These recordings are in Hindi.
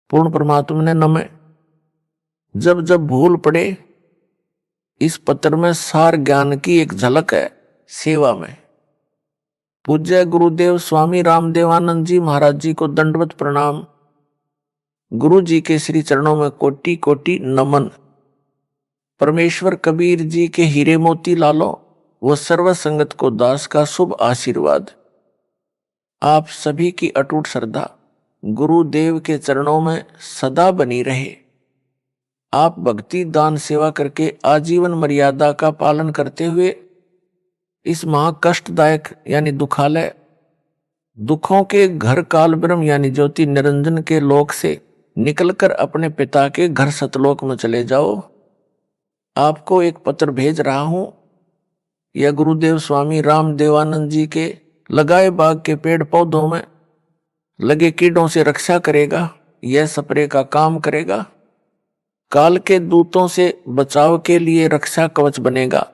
पूर्ण परमात्मा ने नमः। जब जब भूल पड़े, इस पत्र में सार ज्ञान की एक झलक है सेवा में। पूज्य गुरुदेव स्वामी रामदेवानंद जी महाराज जी को दंडवत प्रणाम। गुरु जी के श्री चरणों में कोटि कोटि नमन। परमेश्वर कबीर जी के हीरे मोती लालो व सर्व संगत को दास का शुभ आशीर्वाद। आप सभी की अटूट श्रद्धा गुरुदेव के चरणों में सदा बनी रहे। आप भक्ति दान सेवा करके आजीवन मर्यादा का पालन करते हुए इस महाकष्टदायक यानी दुखालय दुखों के घर काल ब्रह्म यानी ज्योति निरंजन के लोक से निकलकर अपने पिता के घर सतलोक में चले जाओ। आपको एक पत्र भेज रहा हूं। यह गुरुदेव स्वामी रामदेवानंद जी के लगाए बाग के पेड़ पौधों में लगे कीड़ों से रक्षा करेगा। यह स्प्रे का काम करेगा। काल के दूतों से बचाव के लिए रक्षा कवच बनेगा।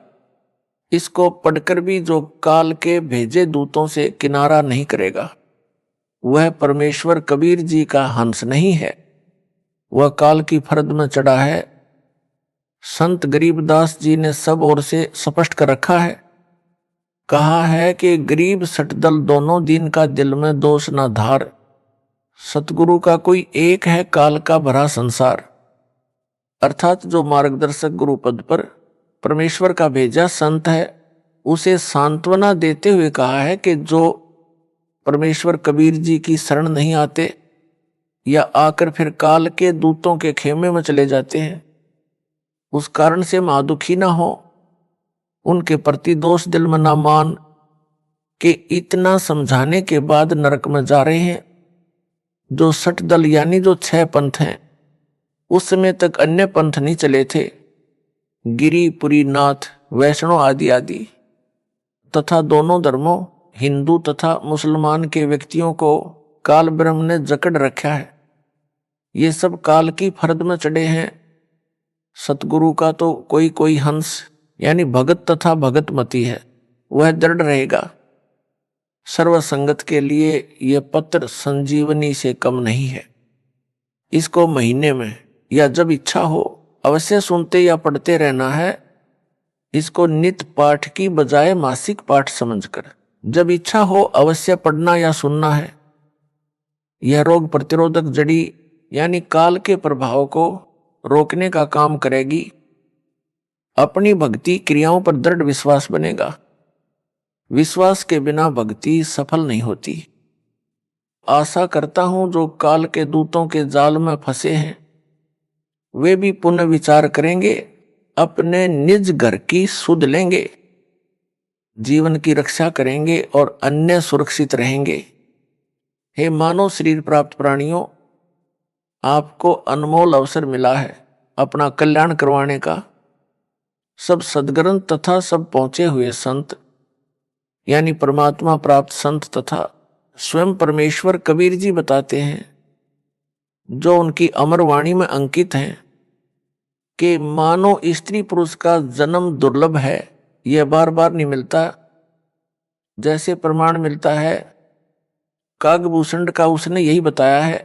इसको पढ़कर भी जो काल के भेजे दूतों से किनारा नहीं करेगा, वह परमेश्वर कबीर जी का हंस नहीं है, वह काल की फरद में चढ़ा है। संत गरीबदास जी ने सब ओर से स्पष्ट कर रखा है। कहा है कि गरीब सटदल दोनों दिन का दिल में दोष ना धार। सतगुरु का कोई एक है काल का भरा संसार। अर्थात जो मार्गदर्शक गुरु पद पर परमेश्वर का भेजा संत है, उसे सांत्वना देते हुए कहा है कि जो परमेश्वर कबीर जी की शरण नहीं आते या आकर फिर काल के दूतों के खेमे में चले जाते हैं, उस कारण से महादुखी ना हो, उनके प्रति दोष दिल में ना मान कि इतना समझाने के बाद नरक में जा रहे हैं। जो 60 दल यानी जो 6 पंथ हैं, उस समय तक अन्य पंथ नहीं चले थे। गिरी पुरी नाथ वैष्णव आदि आदि तथा दोनों धर्मों हिंदू तथा मुसलमान के व्यक्तियों को काल ब्रह्म ने जकड़ रखा है। ये सब काल की फरद में चढ़े हैं। सतगुरु का तो कोई कोई हंस यानी भगत तथा भगतमती है, वह दृढ़ रहेगा। सर्व संगत के लिए यह पत्र संजीवनी से कम नहीं है। इसको महीने में या जब इच्छा हो अवश्य सुनते या पढ़ते रहना है। इसको नित्य पाठ की बजाय मासिक पाठ समझकर जब इच्छा हो अवश्य पढ़ना या सुनना है। यह रोग प्रतिरोधक जड़ी यानी काल के प्रभाव को रोकने का काम करेगी। अपनी भक्ति क्रियाओं पर दृढ़ विश्वास बनेगा। विश्वास के बिना भक्ति सफल नहीं होती। आशा करता हूं जो काल के दूतों के जाल में फंसे हैं, वे भी पुनः विचार करेंगे, अपने निज घर की सुध लेंगे, जीवन की रक्षा करेंगे और अन्य सुरक्षित रहेंगे। हे मानव शरीर प्राप्त प्राणियों, आपको अनमोल अवसर मिला है अपना कल्याण करवाने का। सब सद्ग्रंथ तथा सब पहुंचे हुए संत यानी परमात्मा प्राप्त संत तथा स्वयं परमेश्वर कबीर जी बताते हैं, जो उनकी अमर वाणी में अंकित हैं कि मानो स्त्री पुरुष का जन्म दुर्लभ है, यह बार बार नहीं मिलता। जैसे प्रमाण मिलता है कागभूषण का, उसने यही बताया है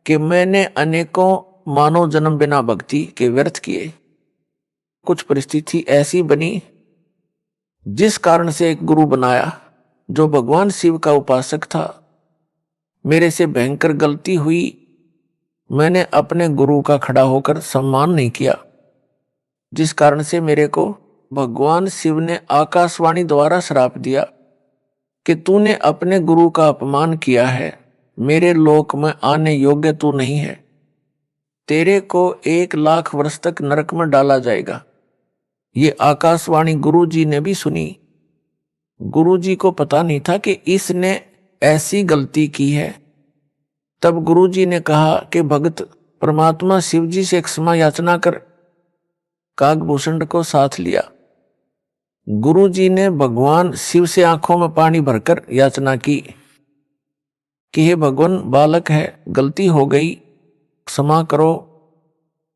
कि मैंने अनेकों मानव जन्म बिना भक्ति के व्यर्थ किए। कुछ परिस्थिति ऐसी बनी जिस कारण से एक गुरु बनाया जो भगवान शिव का उपासक था। मेरे से भयंकर गलती हुई, मैंने अपने गुरु का खड़ा होकर सम्मान नहीं किया, जिस कारण से मेरे को भगवान शिव ने आकाशवाणी द्वारा श्राप दिया कि तूने अपने गुरु का अपमान किया है, मेरे लोक में आने योग्य तू नहीं है, तेरे को 1 लाख वर्ष तक नरक में डाला जाएगा। ये आकाशवाणी गुरु जी ने भी सुनी। गुरु जी को पता नहीं था कि इसने ऐसी गलती की है। तब गुरु जी ने कहा कि भगत परमात्मा शिव जी से क्षमा याचना कर। कागभूषण को साथ लिया। गुरु जी ने भगवान शिव से आंखों में पानी भरकर याचना की कि हे भगवान, बालक है, गलती हो गई, क्षमा करो।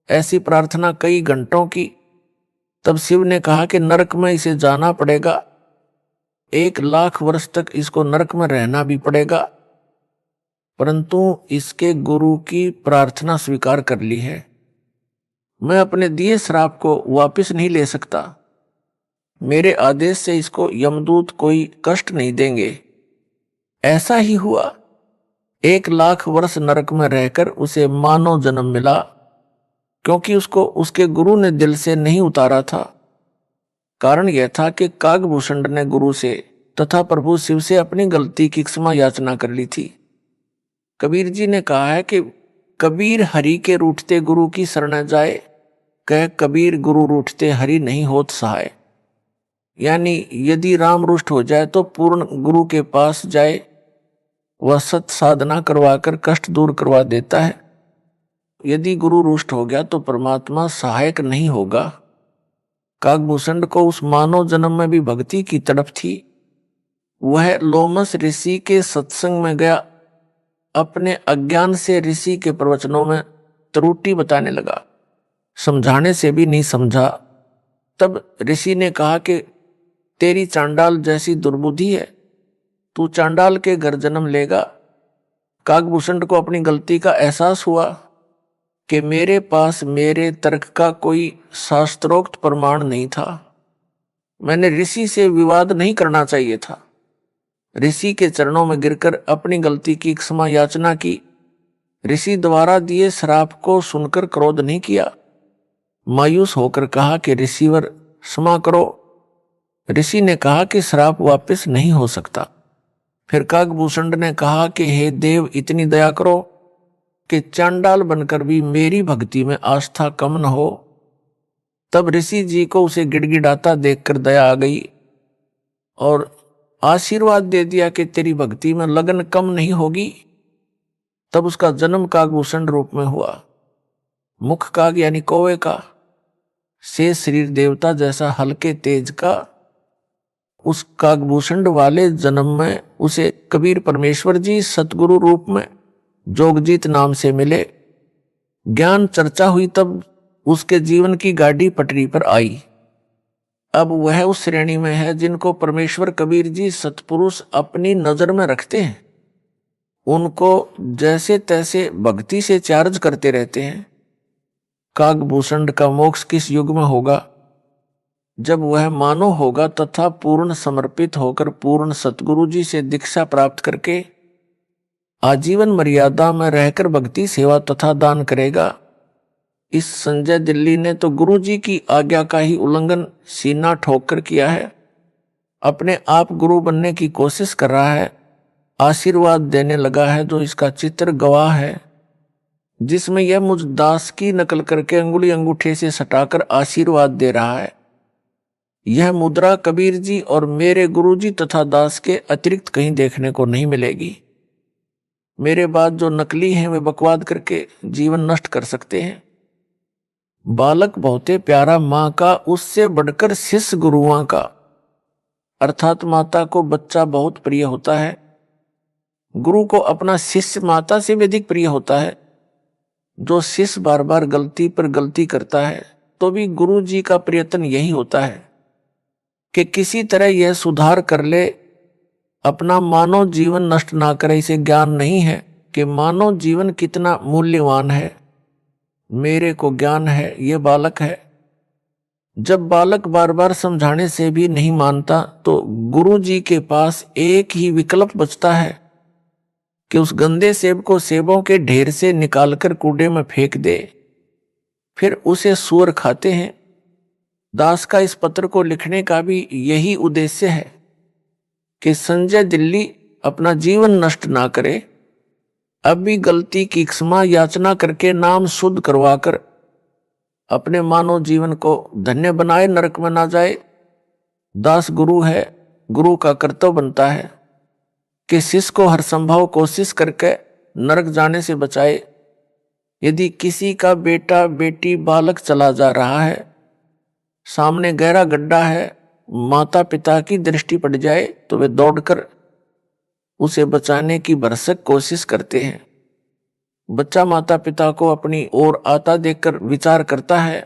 ऐसी प्रार्थना कई घंटों की। तब शिव ने कहा कि नरक में इसे जाना पड़ेगा, 1 लाख वर्ष तक इसको नरक में रहना भी पड़ेगा। परंतु इसके गुरु की प्रार्थना स्वीकार कर ली है। मैं अपने दिए श्राप को वापस नहीं ले सकता। मेरे आदेश से इसको यमदूत कोई कष्ट नहीं देंगे। ऐसा ही हुआ। 1,00,000 वर्ष नरक में रहकर उसे मानव जन्म मिला, क्योंकि उसको उसके गुरु ने दिल से नहीं उतारा था। कारण यह था कि कागभूषण ने गुरु से तथा प्रभु शिव से अपनी गलती की क्षमा याचना कर ली थी। कबीर जी ने कहा है कि कबीर हरि के रूठते गुरु की शरण जाए, कह कबीर गुरु रूठते हरि नहीं होत सहाय। यानी यदि राम रुष्ट हो जाए तो पूर्ण गुरु के पास जाए, वह सत साधना करवाकर कष्ट दूर करवा देता है। यदि गुरु रुष्ट हो गया तो परमात्मा सहायक नहीं होगा। कागभूषण को उस मानव जन्म में भी भक्ति की तड़प थी। वह लोमस ऋषि के सत्संग में गया, अपने अज्ञान से ऋषि के प्रवचनों में त्रुटि बताने लगा, समझाने से भी नहीं समझा। तब ऋषि ने कहा कि तेरी चांडाल जैसी दुर्बुद्धि है, तू चांडाल के घर जन्म लेगा। कागभूषण को अपनी गलती का एहसास हुआ कि मेरे पास मेरे तर्क का कोई शास्त्रोक्त प्रमाण नहीं था। मैंने ऋषि से विवाद नहीं करना चाहिए था। ऋषि के चरणों में गिरकर अपनी गलती की क्षमा याचना की। ऋषि द्वारा दिए श्राप को सुनकर क्रोध नहीं किया। मायूस होकर कहा कि ऋषिवर क्षमा करो। ऋषि ने कहा कि श्राप वापस नहीं हो सकता। फिर कागभूषण ने कहा कि हे देव, इतनी दया करो कि चांडाल बनकर भी मेरी भक्ति में आस्था कम न हो। तब ऋषि जी को उसे गिड़गिड़ाता देखकर दया आ गई और आशीर्वाद दे दिया कि तेरी भक्ति में लगन कम नहीं होगी। तब उसका जन्म कागभूषण रूप में हुआ। मुख काग यानी कौवे का, से शरीर देवता जैसा हल्के तेज का। उस कागभूषण वाले जन्म में उसे कबीर परमेश्वर जी सतगुरु रूप में जोगजीत नाम से मिले। ज्ञान चर्चा हुई, तब उसके जीवन की गाड़ी पटरी पर आई। अब वह उस श्रेणी में है जिनको परमेश्वर कबीर जी सतपुरुष अपनी नजर में रखते हैं। उनको जैसे तैसे भक्ति से चार्ज करते रहते हैं। कागभूषण का मोक्ष किस युग में होगा? जब वह मानव होगा तथा पूर्ण समर्पित होकर पूर्ण सतगुरु जी से दीक्षा प्राप्त करके आजीवन मर्यादा में रहकर भक्ति सेवा तथा दान करेगा। इस संजय दिल्ली ने तो गुरु जी की आज्ञा का ही उल्लंघन सीना ठोक कर किया है। अपने आप गुरु बनने की कोशिश कर रहा है, आशीर्वाद देने लगा है जो इसका चित्र गवाह है, जिसमें यह मुझ दास की नकल करके अंगुली अंगूठे से सटाकर आशीर्वाद दे रहा है। यह मुद्रा कबीर जी और मेरे गुरु जी तथा दास के अतिरिक्त कहीं देखने को नहीं मिलेगी। मेरे बाद जो नकली हैं वे बकवाद करके जीवन नष्ट कर सकते हैं। बालक बहुते प्यारा माँ का, उससे बढ़कर शिष्य गुरुओं का। अर्थात माता को बच्चा बहुत प्रिय होता है, गुरु को अपना शिष्य माता से भी अधिक प्रिय होता है। जो शिष्य बार बार गलती पर गलती करता है तो भी गुरु जी का प्रयत्न यही होता है कि किसी तरह यह सुधार कर ले, अपना मानव जीवन नष्ट ना करे। इसे ज्ञान नहीं है कि मानव जीवन कितना मूल्यवान है। मेरे को ज्ञान है, ये बालक है। जब बालक बार बार समझाने से भी नहीं मानता तो गुरु जी के पास एक ही विकल्प बचता है कि उस गंदे सेब को सेबों के ढेर से निकालकर कूड़े में फेंक दे। फिर उसे सूअर खाते हैं। दास का इस पत्र को लिखने का भी यही उद्देश्य है कि संजय दिल्ली अपना जीवन नष्ट ना करे। अब भी गलती की क्षमा याचना करके नाम शुद्ध करवाकर अपने मानव जीवन को धन्य बनाए, नरक में ना जाए। दास गुरु है, गुरु का कर्तव्य बनता है कि शिष्य को हर संभव कोशिश करके नरक जाने से बचाए। यदि किसी का बेटा बेटी बालक चला जा रहा है, सामने गहरा गड्ढा है, माता पिता की दृष्टि पड़ जाए तो वे दौड़कर उसे बचाने की भरसक कोशिश करते हैं। बच्चा माता पिता को अपनी ओर आता देखकर विचार करता है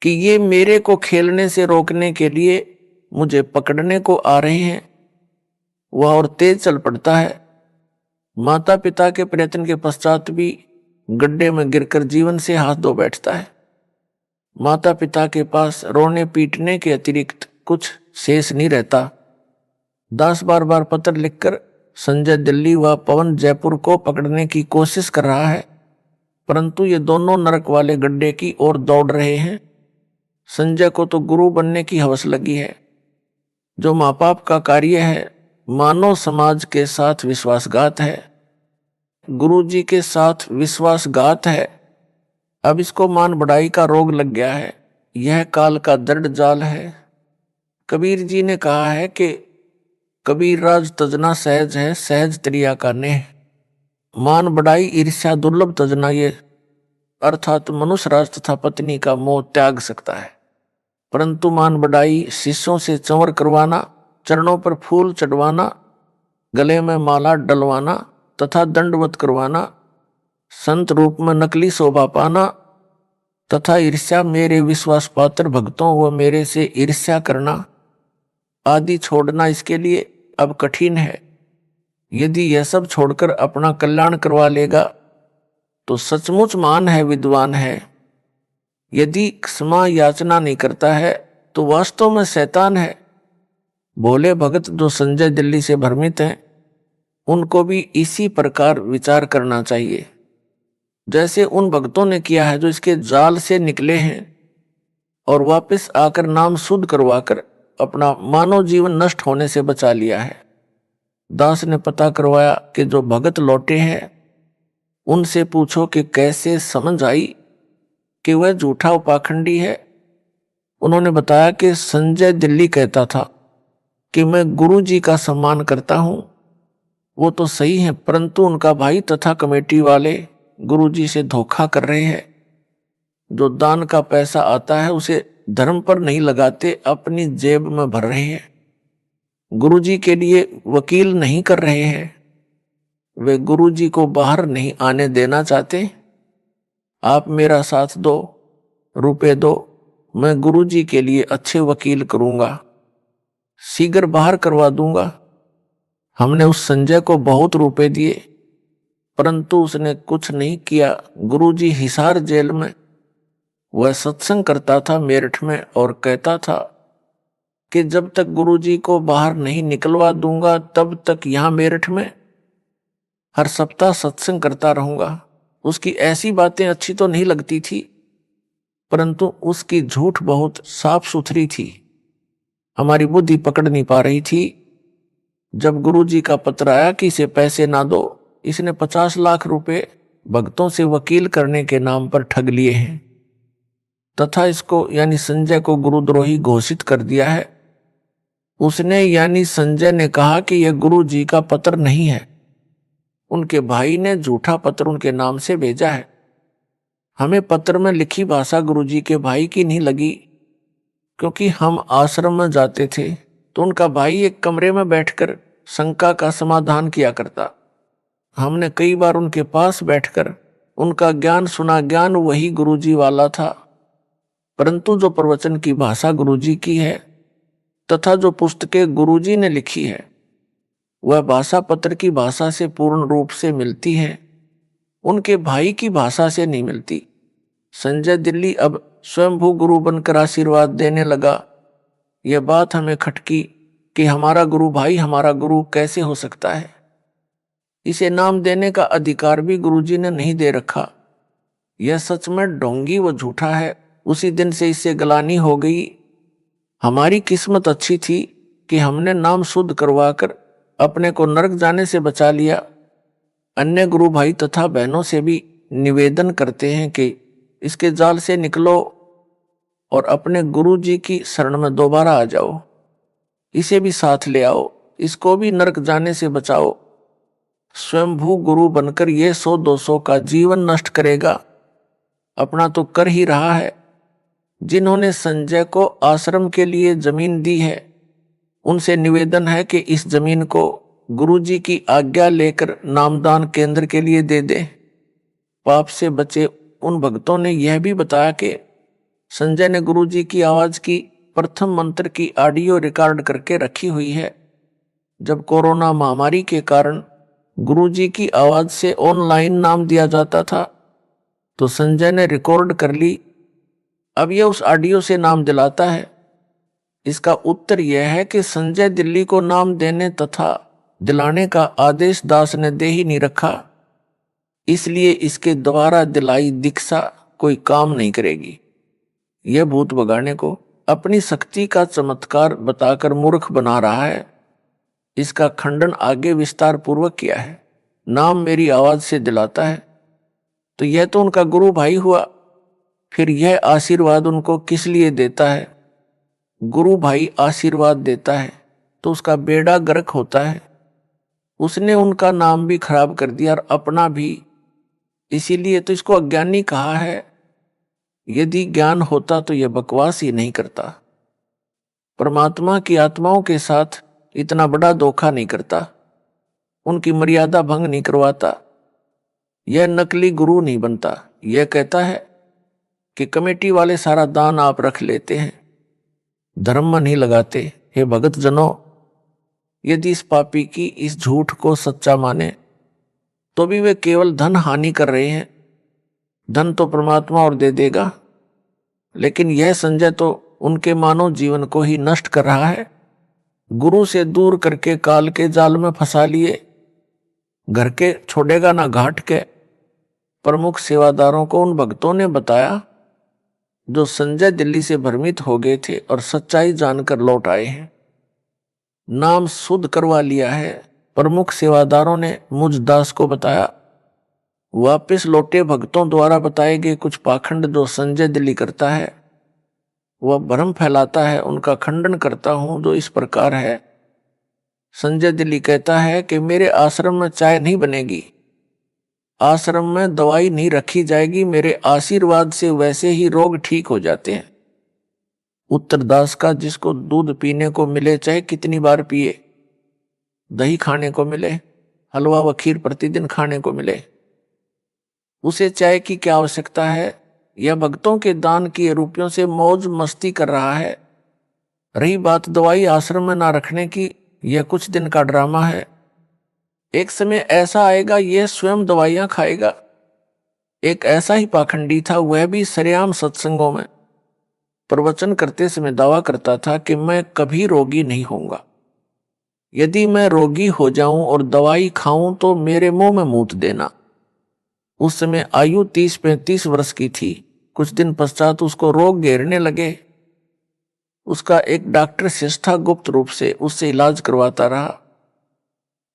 कि ये मेरे को खेलने से रोकने के लिए मुझे पकड़ने को आ रहे हैं। वह और तेज चल पड़ता है। माता पिता के प्रयत्न के पश्चात भी गड्ढे में गिरकर जीवन से हाथ धो बैठता है। माता पिता के पास रोने पीटने के अतिरिक्त कुछ शेष नहीं रहता। दास बार बार पत्र लिखकर संजय दिल्ली व पवन जयपुर को पकड़ने की कोशिश कर रहा है, परंतु ये दोनों नरक वाले गड्ढे की ओर दौड़ रहे हैं। संजय को तो गुरु बनने की हवस लगी है। जो माँ बाप का कार्य है मानव समाज के साथ विश्वासघात है, गुरु जी के साथ विश्वासघात है। अब इसको मान बढ़ाई का रोग लग गया है। यह काल का दृढ़ जाल है। कबीर जी ने कहा है कि कबीर राज तजना सहज है, सहज त्रिया का नेह। मान बढ़ाई ईर्ष्या दुर्लभ तजना, ये अर्थात मनुष्य राज तथा पत्नी का मोह त्याग सकता है, परंतु मान बढ़ाई शिष्यों से चंवर करवाना, चरणों पर फूल चढ़वाना, गले में माला डलवाना तथा दंडवत करवाना, संत रूप में नकली शोभा पाना तथा ईर्ष्या मेरे विश्वास पात्र भक्तों व मेरे से ईर्ष्या करना आदि छोड़ना इसके लिए अब कठिन है। यदि यह सब छोड़कर अपना कल्याण करवा लेगा तो सचमुच महान है, विद्वान है। यदि क्षमा याचना नहीं करता है तो वास्तव में शैतान है। भोले भगत जो संजय दिल्ली से भ्रमित हैं, उनको भी इसी प्रकार विचार करना चाहिए जैसे उन भक्तों ने किया है जो इसके जाल से निकले हैं और वापस आकर नाम शुद्ध करवाकर अपना मानव जीवन नष्ट होने से बचा लिया है। दास ने पता करवाया कि जो भगत लौटे हैं उनसे पूछो कि कैसे समझ आई कि वह झूठा उपाखंडी है। उन्होंने बताया कि संजय दिल्ली कहता था कि मैं गुरु जी का सम्मान करता हूं। वो तो सही है, परंतु उनका भाई तथा कमेटी वाले गुरु जी से धोखा कर रहे हैं। जो दान का पैसा आता है उसे धर्म पर नहीं लगाते, अपनी जेब में भर रहे हैं। गुरु जी के लिए वकील नहीं कर रहे हैं। वे गुरु जी को बाहर नहीं आने देना चाहते। आप मेरा साथ दो, रुपए दो, मैं गुरु जी के लिए अच्छे वकील करूंगा, शीघ्र बाहर करवा दूंगा। हमने उस संजय को बहुत रुपए दिए, परंतु उसने कुछ नहीं किया। गुरु जी हिसार जेल में वह सत्संग करता था मेरठ में और कहता था कि जब तक गुरुजी को बाहर नहीं निकलवा दूंगा तब तक यहां मेरठ में हर सप्ताह सत्संग करता रहूंगा। उसकी ऐसी बातें अच्छी तो नहीं लगती थी, परंतु उसकी झूठ बहुत साफ सुथरी थी। हमारी बुद्धि पकड़ नहीं पा रही थी। जब गुरुजी का पत्र आया कि इसे पैसे ना दो, इसने 50 लाख रुपए भक्तों से वकील करने के नाम पर ठग लिए हैं तथा इसको यानी संजय को गुरुद्रोही घोषित कर दिया है। उसने यानी संजय ने कहा कि यह गुरु जी का पत्र नहीं है, उनके भाई ने झूठा पत्र उनके नाम से भेजा है। हमें पत्र में लिखी भाषा गुरु जी के भाई की नहीं लगी, क्योंकि हम आश्रम में जाते थे तो उनका भाई एक कमरे में बैठकर शंका का समाधान किया करता। हमने कई बार उनके पास बैठकर उनका ज्ञान सुना। ज्ञान वही गुरु जी वाला था, परंतु जो प्रवचन की भाषा गुरुजी की है तथा जो पुस्तकें गुरुजी ने लिखी है वह भाषा पत्र की भाषा से पूर्ण रूप से मिलती है, उनके भाई की भाषा से नहीं मिलती। संजय दिल्ली अब स्वयंभू गुरु बनकर आशीर्वाद देने लगा। यह बात हमें खटकी कि हमारा गुरु भाई हमारा गुरु कैसे हो सकता है। इसे नाम देने का अधिकार भी गुरुजी ने नहीं दे रखा। यह सच में ढोंगी व झूठा है। उसी दिन से इससे गलानी हो गई। हमारी किस्मत अच्छी थी कि हमने नाम शुद्ध करवाकर अपने को नरक जाने से बचा लिया। अन्य गुरु भाई तथा बहनों से भी निवेदन करते हैं कि इसके जाल से निकलो और अपने गुरु जी की शरण में दोबारा आ जाओ। इसे भी साथ ले आओ, इसको भी नरक जाने से बचाओ। स्वयंभू गुरु बनकर ये 100-200 का जीवन नष्ट करेगा, अपना तो कर ही रहा है। जिन्होंने संजय को आश्रम के लिए जमीन दी है उनसे निवेदन है कि इस जमीन को गुरुजी की आज्ञा लेकर नामदान केंद्र के लिए दे दे। पाप से बचे उन भक्तों ने यह भी बताया कि संजय ने गुरुजी की आवाज की प्रथम मंत्र की ऑडियो रिकॉर्ड करके रखी हुई है। जब कोरोना महामारी के कारण गुरुजी की आवाज से ऑनलाइन नाम दिया जाता था, तो संजय ने रिकॉर्ड कर ली। अब यह उस ऑडियो से नाम दिलाता है। इसका उत्तर यह है कि संजय दिल्ली को नाम देने तथा दिलाने का आदेश दास ने दे ही नहीं रखा, इसलिए इसके द्वारा दिलाई दीक्षा कोई काम नहीं करेगी। यह भूत भगाने को अपनी शक्ति का चमत्कार बताकर मूर्ख बना रहा है। इसका खंडन आगे विस्तार पूर्वक किया है। नाम मेरी आवाज से दिलाता है, तो यह तो उनका गुरु भाई हुआ, फिर यह आशीर्वाद उनको किस लिए देता है? गुरु भाई आशीर्वाद देता है तो उसका बेड़ा गर्क होता है। उसने उनका नाम भी खराब कर दिया और अपना भी, इसीलिए तो इसको अज्ञानी कहा है। यदि ज्ञान होता तो यह बकवास ही नहीं करता। परमात्मा की आत्माओं के साथ इतना बड़ा धोखा नहीं करता, उनकी मर्यादा भंग नहीं करवाता। यह नकली गुरु नहीं बनता। यह कहता है कि कमेटी वाले सारा दान आप रख लेते हैं, धर्म में नहीं लगाते। हे भगत जनों, यदि इस पापी की इस झूठ को सच्चा माने तो भी वे केवल धन हानि कर रहे हैं। धन तो परमात्मा और दे देगा, लेकिन यह संजय तो उनके मानव जीवन को ही नष्ट कर रहा है। गुरु से दूर करके काल के जाल में फंसा लिए, घर के छोड़ेगा ना घाट के। प्रमुख सेवादारों को उन भक्तों ने बताया जो संजय दिल्ली से भ्रमित हो गए थे और सच्चाई जानकर लौट आए हैं। नाम शुद्ध करवा लिया है। प्रमुख सेवादारों ने मुझ दास को बताया। वापस लौटे भक्तों द्वारा बताए गए कुछ पाखंड जो संजय दिल्ली करता है, वह भ्रम फैलाता है, उनका खंडन करता हूं, जो इस प्रकार है। संजय दिल्ली कहता है कि मेरे आश्रम में चाय नहीं बनेगी, आश्रम में दवाई नहीं रखी जाएगी, मेरे आशीर्वाद से वैसे ही रोग ठीक हो जाते हैं। उत्तरदास का जिसको दूध पीने को मिले चाहे कितनी बार पिए, दही खाने को मिले, हलवा व खीर प्रतिदिन खाने को मिले, उसे चाय की क्या आवश्यकता है? यह भक्तों के दान किए रुपयों से मौज मस्ती कर रहा है। रही बात दवाई आश्रम में ना रखने की, यह कुछ दिन का ड्रामा है। एक समय ऐसा आएगा यह स्वयं दवाइयां खाएगा। एक ऐसा ही पाखंडी था, वह भी सरेआम सत्संगों में प्रवचन करते समय दावा करता था कि मैं कभी रोगी नहीं होऊंगा। यदि मैं रोगी हो जाऊं और दवाई खाऊं तो मेरे मुंह में मूत देना। उस समय आयु 30-35 वर्ष की थी। कुछ दिन पश्चात उसको रोग घेरने लगे। उसका एक डॉक्टर शिष्टा गुप्त रूप से उससे इलाज करवाता रहा।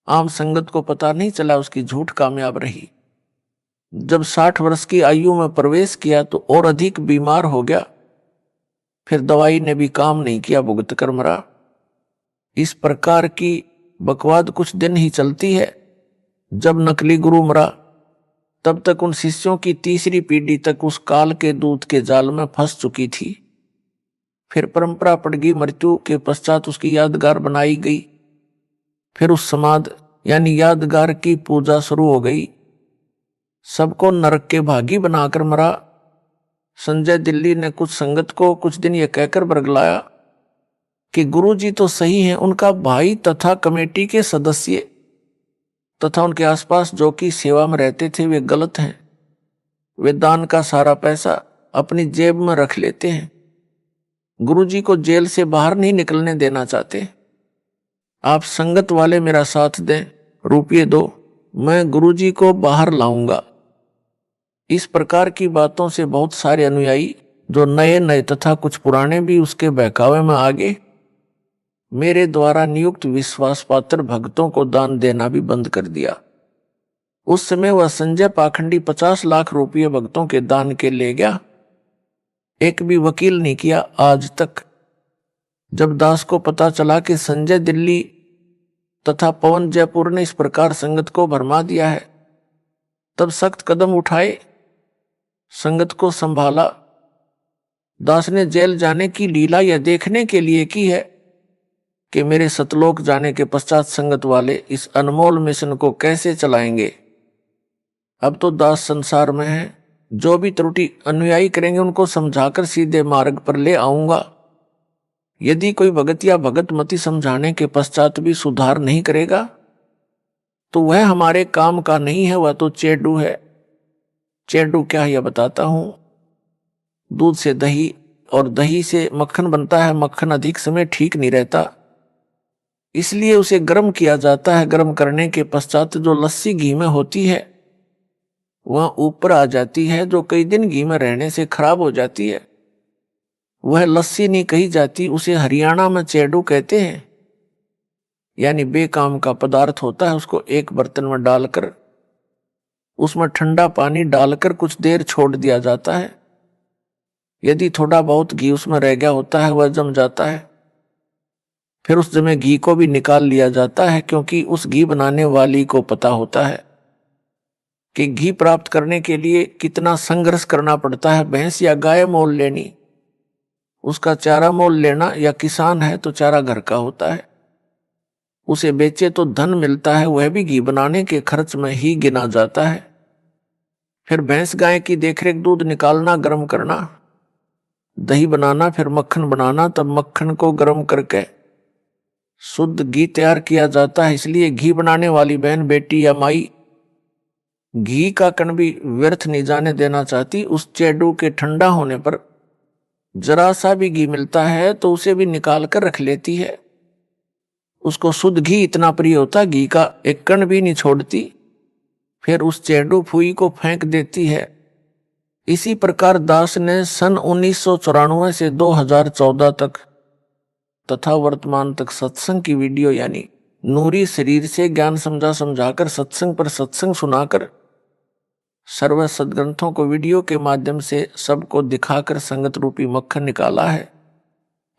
आम संगत को पता नहीं चला, उसकी झूठ कामयाब रही। जब 60 वर्ष की आयु में प्रवेश किया तो और अधिक बीमार हो गया। फिर दवाई ने भी काम नहीं किया, भुगत कर मरा। इस प्रकार की बकवाद कुछ दिन ही चलती है। जब नकली गुरु मरा तब तक उन शिष्यों की तीसरी पीढ़ी तक उस काल के दूत के जाल में फंस चुकी थी। फिर परंपरा पड़ गई, मृत्यु के पश्चात उसकी यादगार बनाई गई। फिर उस समाध यानी यादगार की पूजा शुरू हो गई। सबको नरक के भागी बनाकर मरा। संजय दिल्ली ने कुछ संगत को कुछ दिन यह कहकर बरगलाया कि गुरुजी तो सही हैं, उनका भाई तथा कमेटी के सदस्य तथा उनके आसपास जो कि सेवा में रहते थे वे गलत हैं। वे दान का सारा पैसा अपनी जेब में रख लेते हैं। गुरुजी को जेल से बाहर नहीं निकलने देना चाहते। आप संगत वाले मेरा साथ दें, रुपये दो, मैं गुरुजी को बाहर लाऊंगा। इस प्रकार की बातों से बहुत सारे अनुयायी जो नए नए तथा कुछ पुराने भी उसके बहकावे में आ गए। मेरे द्वारा नियुक्त विश्वास पात्र भक्तों को दान देना भी बंद कर दिया। उस समय वह संजय पाखंडी 50 लाख रुपये भक्तों के दान के ले गया। एक भी वकील नहीं किया आज तक। जब दास को पता चला कि संजय दिल्ली तथा पवन जयपुर ने इस प्रकार संगत को भरमा दिया है, तब सख्त कदम उठाए, संगत को संभाला। दास ने जेल जाने की लीला यह देखने के लिए की है कि मेरे सतलोक जाने के पश्चात संगत वाले इस अनमोल मिशन को कैसे चलाएंगे। अब तो दास संसार में है, जो भी त्रुटि अनुयायी करेंगे उनको समझाकर सीधे मार्ग पर ले आऊंगा। यदि कोई भगत या भगत मति समझाने के पश्चात भी सुधार नहीं करेगा तो वह हमारे काम का नहीं है, वह तो चेडू है। चेडू क्या है यह बताता हूं। दूध से दही और दही से मक्खन बनता है। मक्खन अधिक समय ठीक नहीं रहता, इसलिए उसे गर्म किया जाता है। गर्म करने के पश्चात जो लस्सी घी में होती है वह ऊपर आ जाती है, जो कई दिन घी में रहने से खराब हो जाती है। वह लस्सी नहीं कही जाती, उसे हरियाणा में चेडू कहते हैं। यानी बेकाम का पदार्थ होता है। उसको एक बर्तन में डालकर उसमें ठंडा पानी डालकर कुछ देर छोड़ दिया जाता है। यदि थोड़ा बहुत घी उसमें रह गया होता है वह जम जाता है। फिर उस जमे घी को भी निकाल लिया जाता है, क्योंकि उस घी बनाने वाली को पता होता है कि घी प्राप्त करने के लिए कितना संघर्ष करना पड़ता है। भैंस या गाय मोल लेनी, उसका चारा मोल लेना, या किसान है तो चारा घर का होता है, उसे बेचे तो धन मिलता है, वह भी घी बनाने के खर्च में ही गिना जाता है। फिर भैंस गाय की देखरेख, दूध निकालना, गर्म करना, दही बनाना, फिर मक्खन बनाना, तब मक्खन को गर्म करके शुद्ध घी तैयार किया जाता है। इसलिए घी बनाने वाली बहन, बेटी या माई घी का कण भी व्यर्थ नहीं जाने देना चाहती। उस चेडू के ठंडा होने पर जरा सा भी घी मिलता है तो उसे भी निकाल कर रख लेती है। उसको शुद्ध घी इतना प्रिय होता, घी का एक कण भी नहीं छोड़ती। फिर उस चेडू फुई को फेंक देती है। इसी प्रकार दास ने सन 1994 से 2014 तक तथा वर्तमान तक सत्संग की वीडियो यानी नूरी शरीर से ज्ञान समझाकर सत्संग पर सत्संग सुनाकर सर्व सदग्रंथों को वीडियो के माध्यम से सबको दिखाकर संगत रूपी मक्खन निकाला है।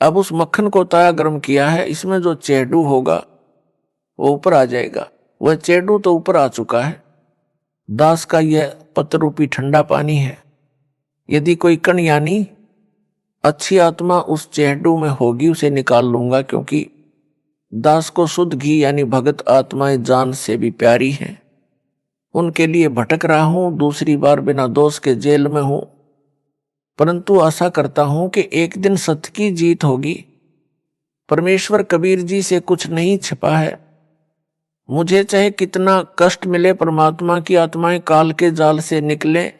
अब उस मक्खन को ताया गर्म किया है। इसमें जो चेडू होगा वो ऊपर आ जाएगा। वह चेडू तो ऊपर आ चुका है। दास का यह पत्र रूपी ठंडा पानी है। यदि कोई कण यानी अच्छी आत्मा उस चेडू में होगी उसे निकाल लूंगा, क्योंकि दास को शुद्ध घी यानी भगत आत्माएं जान से भी प्यारी हैं। उनके लिए भटक रहा हूं, दूसरी बार बिना दोष के जेल में हूं, परंतु आशा करता हूं कि एक दिन सत्य की जीत होगी। परमेश्वर कबीर जी से कुछ नहीं छिपा है। मुझे चाहे कितना कष्ट मिले, परमात्मा की आत्माएं काल के जाल से निकले,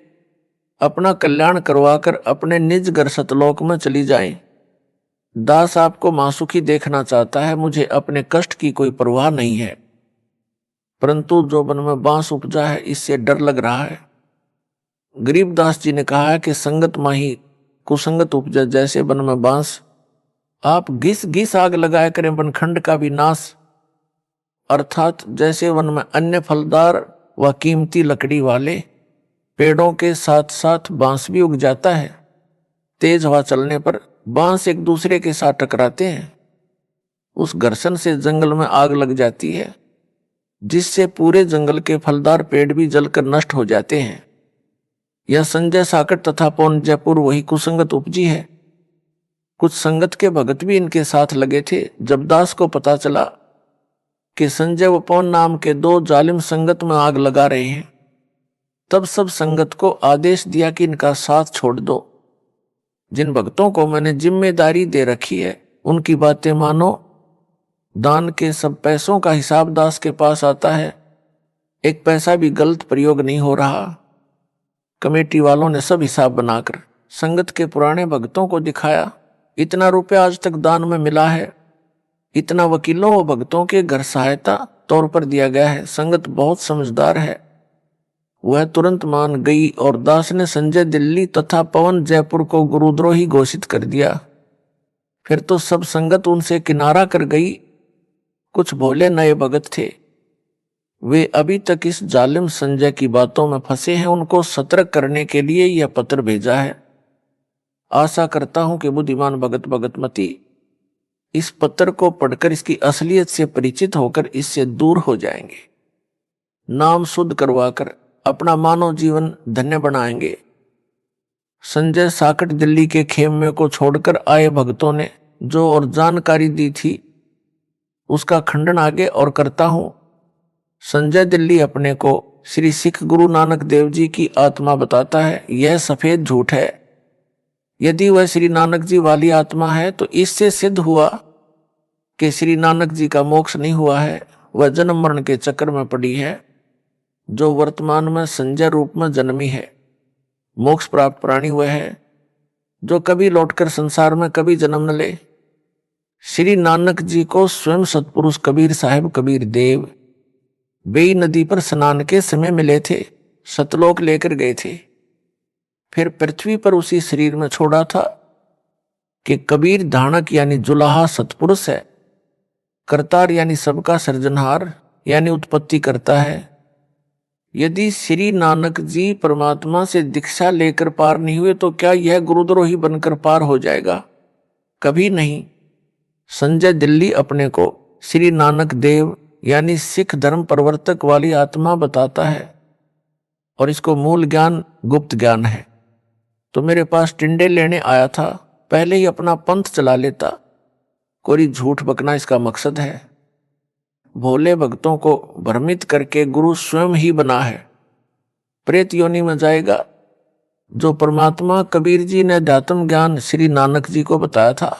अपना कल्याण करवाकर अपने निज घर सतलोक में चली जाएं। दास आपको मासुखी देखना चाहता है। मुझे अपने कष्ट की कोई परवाह नहीं है, परंतु जो मन में बांस उपजा है इससे डर लग रहा है। गरीबदास जी ने कहा है कि संगत माही कुसंगत उपजा, जैसे वन में बांस। आप घिस घिस आग लगाया करें वनखंड का भी नाश, अर्थात जैसे वन में अन्य फलदार व कीमती लकड़ी वाले पेड़ों के साथ साथ बांस भी उग जाता है। तेज हवा चलने पर बांस एक दूसरे के साथ टकराते हैं। उस घर्षण से जंगल में आग लग जाती है, जिससे पूरे जंगल के फलदार पेड़ भी जलकर नष्ट हो जाते हैं। यह संजय साकट तथा पौन जयपुर वही कुसंगत उपजी है। कुछ संगत के भगत भी इनके साथ लगे थे। जब दास को पता चला कि संजय व पौन नाम के दो जालिम संगत में आग लगा रहे हैं, तब सब संगत को आदेश दिया कि इनका साथ छोड़ दो। जिन भक्तों को मैंने जिम्मेदारी दे रखी है उनकी बातें मानो। दान के सब पैसों का हिसाब दास के पास आता है। एक पैसा भी गलत प्रयोग नहीं हो रहा। कमेटी वालों ने सब हिसाब बनाकर संगत के पुराने भक्तों को दिखाया। इतना रुपया आज तक दान में मिला है, इतना वकीलों व भक्तों के घर सहायता तौर पर दिया गया है। संगत बहुत समझदार है, वह तुरंत मान गई और दास ने संजय दिल्ली तथा पवन जयपुर को गुरुद्रोही घोषित कर दिया। फिर तो सब संगत उनसे किनारा कर गई। कुछ भोले नए भगत थे, वे अभी तक इस जालिम संजय की बातों में फंसे हैं। उनको सतर्क करने के लिए यह पत्र भेजा है। आशा करता हूं कि बुद्धिमान भगत भगतमती इस पत्र को पढ़कर इसकी असलियत से परिचित होकर इससे दूर हो जाएंगे, नाम शुद्ध करवाकर अपना मानव जीवन धन्य बनाएंगे। संजय साकट दिल्ली के खेमे को छोड़कर आए भक्तों ने जो और जानकारी दी थी उसका खंडन आगे और करता हूं। संजय दिल्ली अपने को श्री सिख गुरु नानक देव जी की आत्मा बताता है। यह सफेद झूठ है। यदि वह श्री नानक जी वाली आत्मा है तो इससे सिद्ध हुआ कि श्री नानक जी का मोक्ष नहीं हुआ है। वह जन्म मरण के चक्कर में पड़ी है, जो वर्तमान में संजय रूप में जन्मी है। मोक्ष प्राप्त प्राणी वह है जो कभी लौटकर संसार में कभी जन्म न ले। श्री नानक जी को स्वयं सतपुरुष कबीर साहब कबीर देव बेई नदी पर स्नान के समय मिले थे, सतलोक लेकर गए थे, फिर पृथ्वी पर उसी शरीर में छोड़ा था कि कबीर धाणक यानी जुलाहा सतपुरुष है, करतार यानी सबका सृजनहार यानी उत्पत्ति करता है। यदि श्री नानक जी परमात्मा से दीक्षा लेकर पार नहीं हुए तो क्या यह गुरुद्रोही बनकर पार हो जाएगा? कभी नहीं। संजय दिल्ली अपने को श्री नानक देव यानी सिख धर्म प्रवर्तक वाली आत्मा बताता है और इसको मूल ज्ञान गुप्त ज्ञान है। तो मेरे पास टिंडे लेने आया था, पहले ही अपना पंथ चला लेता। कोई झूठ बकना इसका मकसद है। भोले भक्तों को भ्रमित करके गुरु स्वयं ही बना है। प्रेत योनि में जाएगा। जो परमात्मा कबीर जी ने अध्यात्म ज्ञान श्री नानक जी को बताया था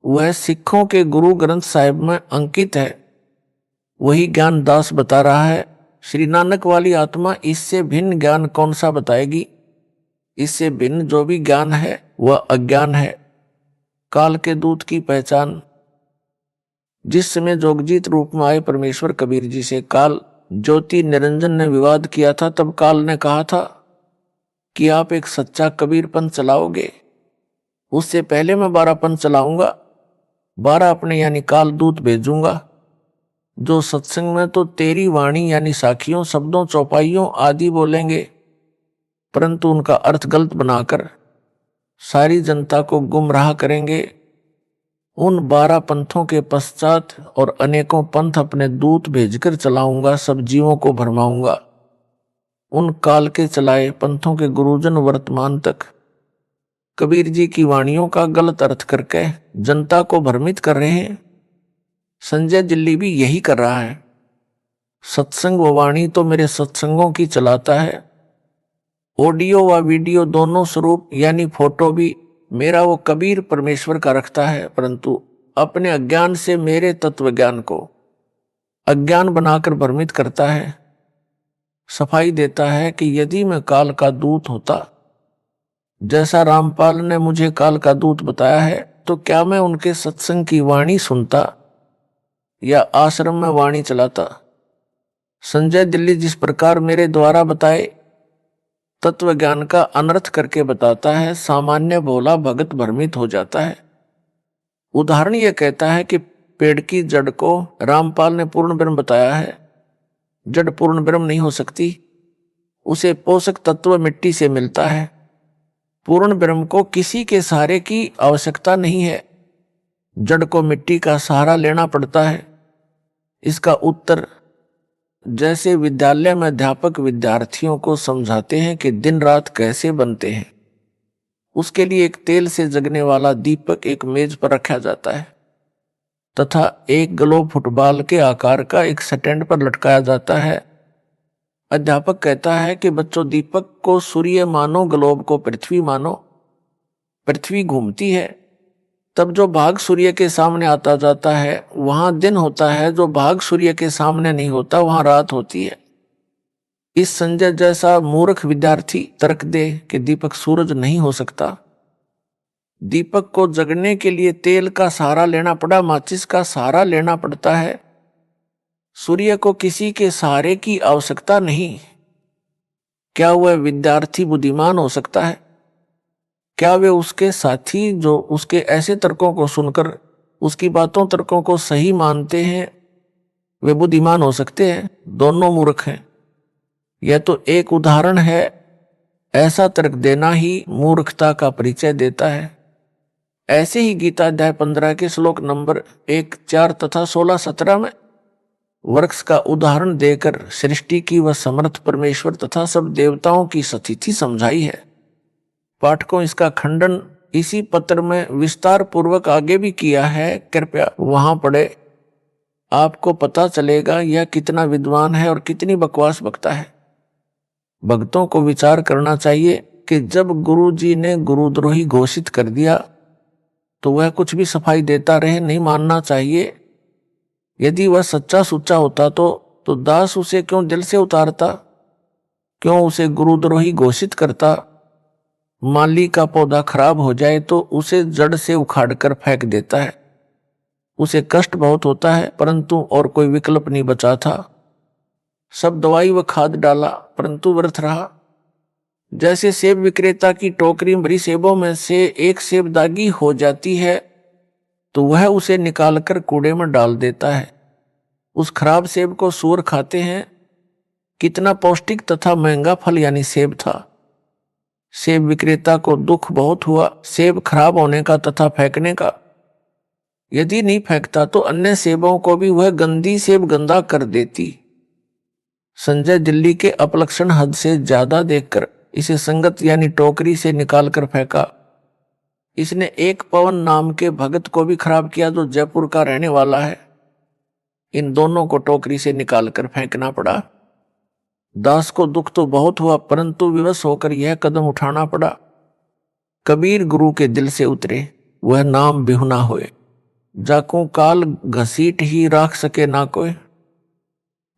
वह सिखों के गुरु ग्रंथ साहिब में अंकित है। वही ज्ञान दास बता रहा है। श्री नानक वाली आत्मा इससे भिन्न ज्ञान कौन सा बताएगी? इससे भिन्न जो भी ज्ञान है वह अज्ञान है। काल के दूत की पहचान। जिस समय जोगजीत रूप में आए परमेश्वर कबीर जी से काल ज्योति निरंजन ने विवाद किया था, तब काल ने कहा था कि आप एक सच्चा कबीर पंथ चलाओगे, उससे पहले मैं 12 पंथ चलाऊंगा। 12 अपने यानी काल दूत भेजूंगा जो सत्संग में तो तेरी वाणी यानी साखियों शब्दों चौपाइयों आदि बोलेंगे, परंतु उनका अर्थ गलत बनाकर सारी जनता को गुमराह करेंगे। उन 12 पंथों के पश्चात और अनेकों पंथ अपने दूत भेजकर चलाऊंगा, सब जीवों को भरमाऊंगा। उन काल के चलाए पंथों के गुरुजन वर्तमान तक कबीर जी की वाणियों का गलत अर्थ करके जनता को भ्रमित कर रहे हैं। संजय दिल्ली भी यही कर रहा है। सत्संग व वाणी तो मेरे सत्संगों की चलाता है। ऑडियो व वीडियो दोनों स्वरूप यानी फोटो भी मेरा वो कबीर परमेश्वर का रखता है, परंतु अपने अज्ञान से मेरे तत्व ज्ञान को अज्ञान बनाकर भ्रमित करता है। सफाई देता है कि यदि मैं काल का दूत होता, जैसा रामपाल ने मुझे काल का दूत बताया है, तो क्या मैं उनके सत्संग की वाणी सुनता या आश्रम में वाणी चलाता? संजय दिल्ली जिस प्रकार मेरे द्वारा बताए तत्व ज्ञान का अनर्थ करके बताता है, सामान्य भोला भगत भ्रमित हो जाता है। उदाहरण यह कहता है कि पेड़ की जड़ को रामपाल ने पूर्ण ब्रह्म बताया है। जड़ पूर्ण ब्रह्म नहीं हो सकती, उसे पोषक तत्व मिट्टी से मिलता है। पूर्ण ब्रह्म को किसी के सहारे की आवश्यकता नहीं है, जड़ को मिट्टी का सहारा लेना पड़ता है। इसका उत्तर जैसे विद्यालय में अध्यापक विद्यार्थियों को समझाते हैं कि दिन रात कैसे बनते हैं, उसके लिए एक तेल से जगने वाला दीपक एक मेज पर रखा जाता है तथा एक ग्लोब फुटबॉल के आकार का एक स्टैंड पर लटकाया जाता है। अध्यापक कहता है कि बच्चों, दीपक को सूर्य मानो, ग्लोब को पृथ्वी मानो। पृथ्वी घूमती है, तब जो भाग सूर्य के सामने आता जाता है वहां दिन होता है, जो भाग सूर्य के सामने नहीं होता वहां रात होती है। इस संजय जैसा मूर्ख विद्यार्थी तर्क दे कि दीपक सूरज नहीं हो सकता। दीपक को जगने के लिए तेल का सहारा लेना पड़ा, माचिस का सहारा लेना पड़ता है। सूर्य को किसी के सहारे की आवश्यकता नहीं। क्या वह विद्यार्थी बुद्धिमान हो सकता है? क्या वे उसके साथी जो उसके ऐसे तर्कों को सुनकर उसकी बातों तर्कों को सही मानते हैं, वे बुद्धिमान हो सकते हैं? दोनों मूर्ख हैं। यह तो एक उदाहरण है। ऐसा तर्क देना ही मूर्खता का परिचय देता है। ऐसे ही गीता अध्याय 15 के श्लोक नंबर 1, 4 तथा 16, 17 में वृक्ष का उदाहरण देकर सृष्टि की वह समर्थ परमेश्वर तथा सब देवताओं की स्थिति समझाई है। पाठकों, इसका खंडन इसी पत्र में विस्तार पूर्वक आगे भी किया है, कृपया वहां पढ़े। आपको पता चलेगा यह कितना विद्वान है और कितनी बकवास बकता है। भक्तों को विचार करना चाहिए कि जब गुरु जी ने गुरुद्रोही घोषित कर दिया तो वह कुछ भी सफाई देता रहे, नहीं मानना चाहिए। यदि वह सच्चा सुच्चा होता तो दास उसे क्यों दिल से उतारता, क्यों उसे गुरुद्रोही घोषित करता। माली का पौधा खराब हो जाए तो उसे जड़ से उखाड़कर फेंक देता है। उसे कष्ट बहुत होता है, परंतु और कोई विकल्प नहीं बचा था। सब दवाई व खाद डाला, परंतु व्यर्थ रहा। जैसे सेब विक्रेता की टोकरी भरी सेबों में से एक सेब दागी हो जाती है तो वह उसे निकालकर कूड़े में डाल देता है। उस खराब सेब को सूअर खाते हैं। कितना पौष्टिक तथा महंगा फल यानी सेब था। सेब विक्रेता को दुख बहुत हुआ सेब खराब होने का तथा फेंकने का। यदि नहीं फेंकता तो अन्य सेबों को भी वह गंदी सेब गंदा कर देती। संजय दिल्ली के अपलक्षण हद से ज्यादा देखकर इसे संगत यानी टोकरी से निकालकर फेंका। इसने एक पवन नाम के भगत को भी खराब किया जो जयपुर का रहने वाला है। इन दोनों को टोकरी से निकालकर फेंकना पड़ा। दास को दुख तो बहुत हुआ, परंतु विवश होकर यह कदम उठाना पड़ा। कबीर गुरु के दिल से उतरे, वह नाम बिहुना होए। जाको काल घसीट ही राख सके ना कोई।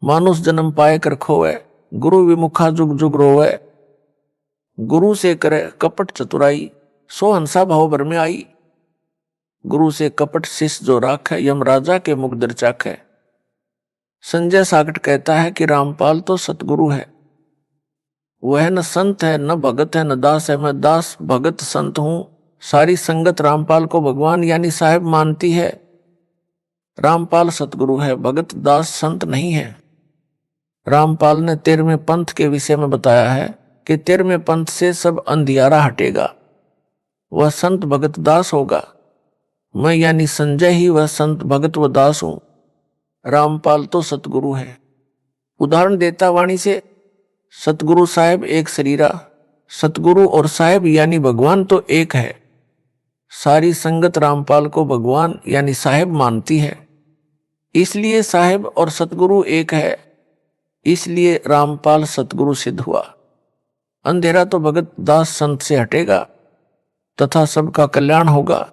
मानुष जन्म पाए कर खोए, गुरु विमुखा जुग जुग रोवे। गुरु से करे कपट चतुराई, सो हंसा भाव भर में आई। गुरु से कपट शिष्य जो राख है, यमराजा के मुख दर चाख है। संजय साकट कहता है कि रामपाल तो सतगुरु है, वह न संत है न भगत है न दास है। मैं दास भगत संत हूं। सारी संगत रामपाल को भगवान यानी साहेब मानती है। रामपाल सतगुरु है, भगत दास संत नहीं है। रामपाल ने 13वें पंथ के विषय में बताया है कि 13वें पंथ से सब अंधियारा हटेगा, वह संत भगत दास होगा। मैं यानी संजय ही वह संत भगत व दास हूं। रामपाल तो सतगुरु है। उदाहरण देता वाणी से, सतगुरु साहेब एक शरीरा। सतगुरु और साहेब यानी भगवान तो एक है। सारी संगत रामपाल को भगवान यानी साहेब मानती है, इसलिए साहेब और सतगुरु एक है। इसलिए रामपाल सतगुरु सिद्ध हुआ। अंधेरा तो भगत दास संत से हटेगा तथा सबका कल्याण होगा।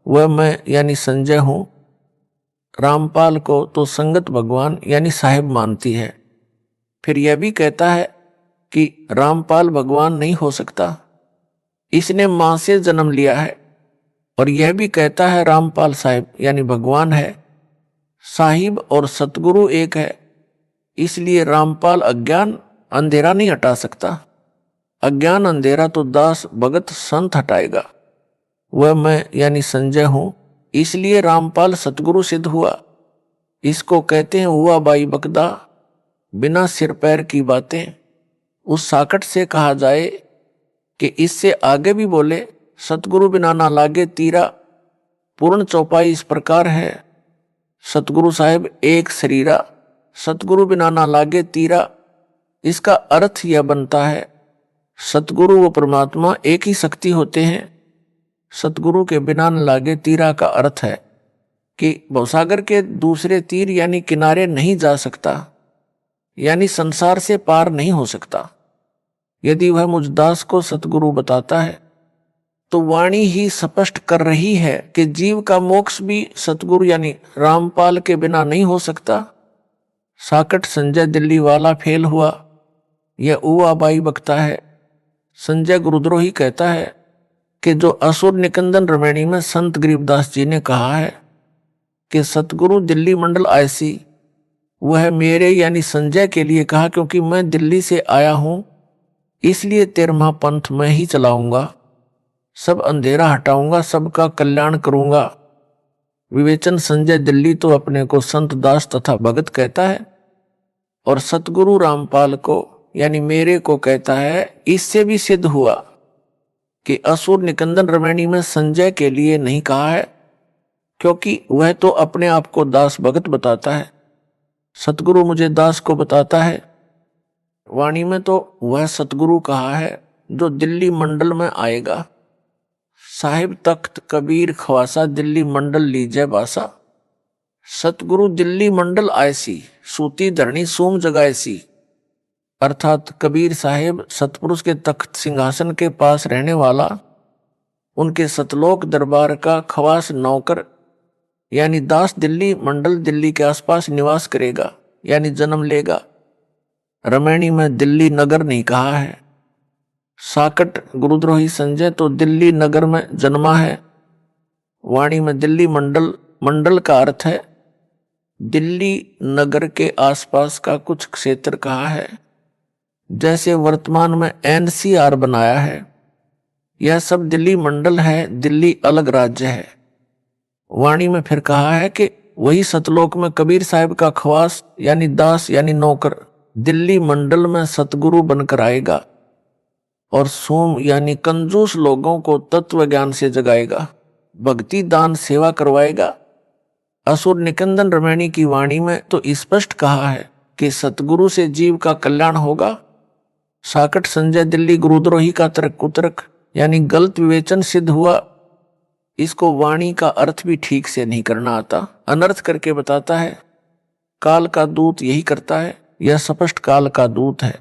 वह मैं यानी संजय हूं। रामपाल को तो संगत भगवान यानी साहेब मानती है। फिर यह भी कहता है कि रामपाल भगवान नहीं हो सकता, इसने मां से जन्म लिया है। और यह भी कहता है रामपाल साहेब यानी भगवान है। साहिब और सतगुरु एक है, इसलिए रामपाल अज्ञान अंधेरा नहीं हटा सकता। अज्ञान अंधेरा तो दास भगत संत हटाएगा। वह मैं यानी संजय हूं, इसलिए रामपाल सतगुरु सिद्ध हुआ। इसको कहते हैं हुआ बाई बकदा, बिना सिर पैर की बातें। उस साकट से कहा जाए कि इससे आगे भी बोले, सतगुरु बिना ना लागे तीरा। पूर्ण चौपाई इस प्रकार है, सतगुरु साहेब एक शरीरा, सतगुरु बिना ना लागे तीरा। इसका अर्थ यह बनता है, सतगुरु व परमात्मा एक ही शक्ति होते हैं। सतगुरु के बिना न लागे तीरा का अर्थ है कि भवसागर के दूसरे तीर यानी किनारे नहीं जा सकता, यानी संसार से पार नहीं हो सकता। यदि वह मुझ दास को सतगुरु बताता है तो वाणी ही स्पष्ट कर रही है कि जीव का मोक्ष भी सतगुरु यानी रामपाल के बिना नहीं हो सकता। साकट संजय दिल्ली वाला फेल हुआ, यह उवा बाई बकता है। संजय गुरुद्रोही कहता है कि जो असुर निकंदन रमैणी में संत गरीबदास जी ने कहा है कि सतगुरु दिल्ली मंडल ऐसी, वह मेरे यानी संजय के लिए कहा, क्योंकि मैं दिल्ली से आया हूं, इसलिए 13वां पंथ मैं ही चलाऊंगा। सब अंधेरा हटाऊंगा, सबका कल्याण करूंगा। विवेचन संजय दिल्ली तो अपने को संत दास तथा भगत कहता है और सतगुरु रामपाल को यानी मेरे को कहता है। इससे भी सिद्ध हुआ कि असुर निकंदन रमैणी में संजय के लिए नहीं कहा है, क्योंकि वह तो अपने आप को दास भगत बताता है। सतगुरु मुझे दास को बताता है। वाणी में तो वह सतगुरु कहा है जो दिल्ली मंडल में आएगा। साहिब तख्त कबीर खवासा, दिल्ली मंडल लीजय बासा। सतगुरु दिल्ली मंडल ऐसी, सूती धरणी सूम जगाएसी। अर्थात कबीर साहिब सतपुरुष के तख्त सिंहासन के पास रहने वाला, उनके सतलोक दरबार का खवास नौकर यानी दास दिल्ली मंडल दिल्ली के आसपास निवास करेगा यानी जन्म लेगा। रमैणी में दिल्ली नगर नहीं कहा है। साकट गुरुद्रोही संजय तो दिल्ली नगर में जन्मा है। वाणी में दिल्ली मंडल, मंडल का अर्थ है दिल्ली नगर के आसपास का कुछ क्षेत्र कहा है। जैसे वर्तमान में एनसीआर बनाया है, यह सब दिल्ली मंडल है, दिल्ली अलग राज्य है। वाणी में फिर कहा है कि वही सतलोक में कबीर साहब का खवास यानी दास यानी नौकर दिल्ली मंडल में सतगुरु बनकर आएगा और सोम यानी कंजूस लोगों को तत्व ज्ञान से जगाएगा, भक्ति दान सेवा करवाएगा। असुर निकंदन रमैणी की वाणी में तो स्पष्ट कहा है कि सतगुरु से जीव का कल्याण होगा। साकट संजय दिल्ली गुरुद्रोही का तर्क कुतर्क यानी गलत विवेचन सिद्ध हुआ। इसको वाणी का अर्थ भी ठीक से नहीं करना आता, अनर्थ करके बताता है। काल का दूत यही करता है, यह स्पष्ट काल का दूत है।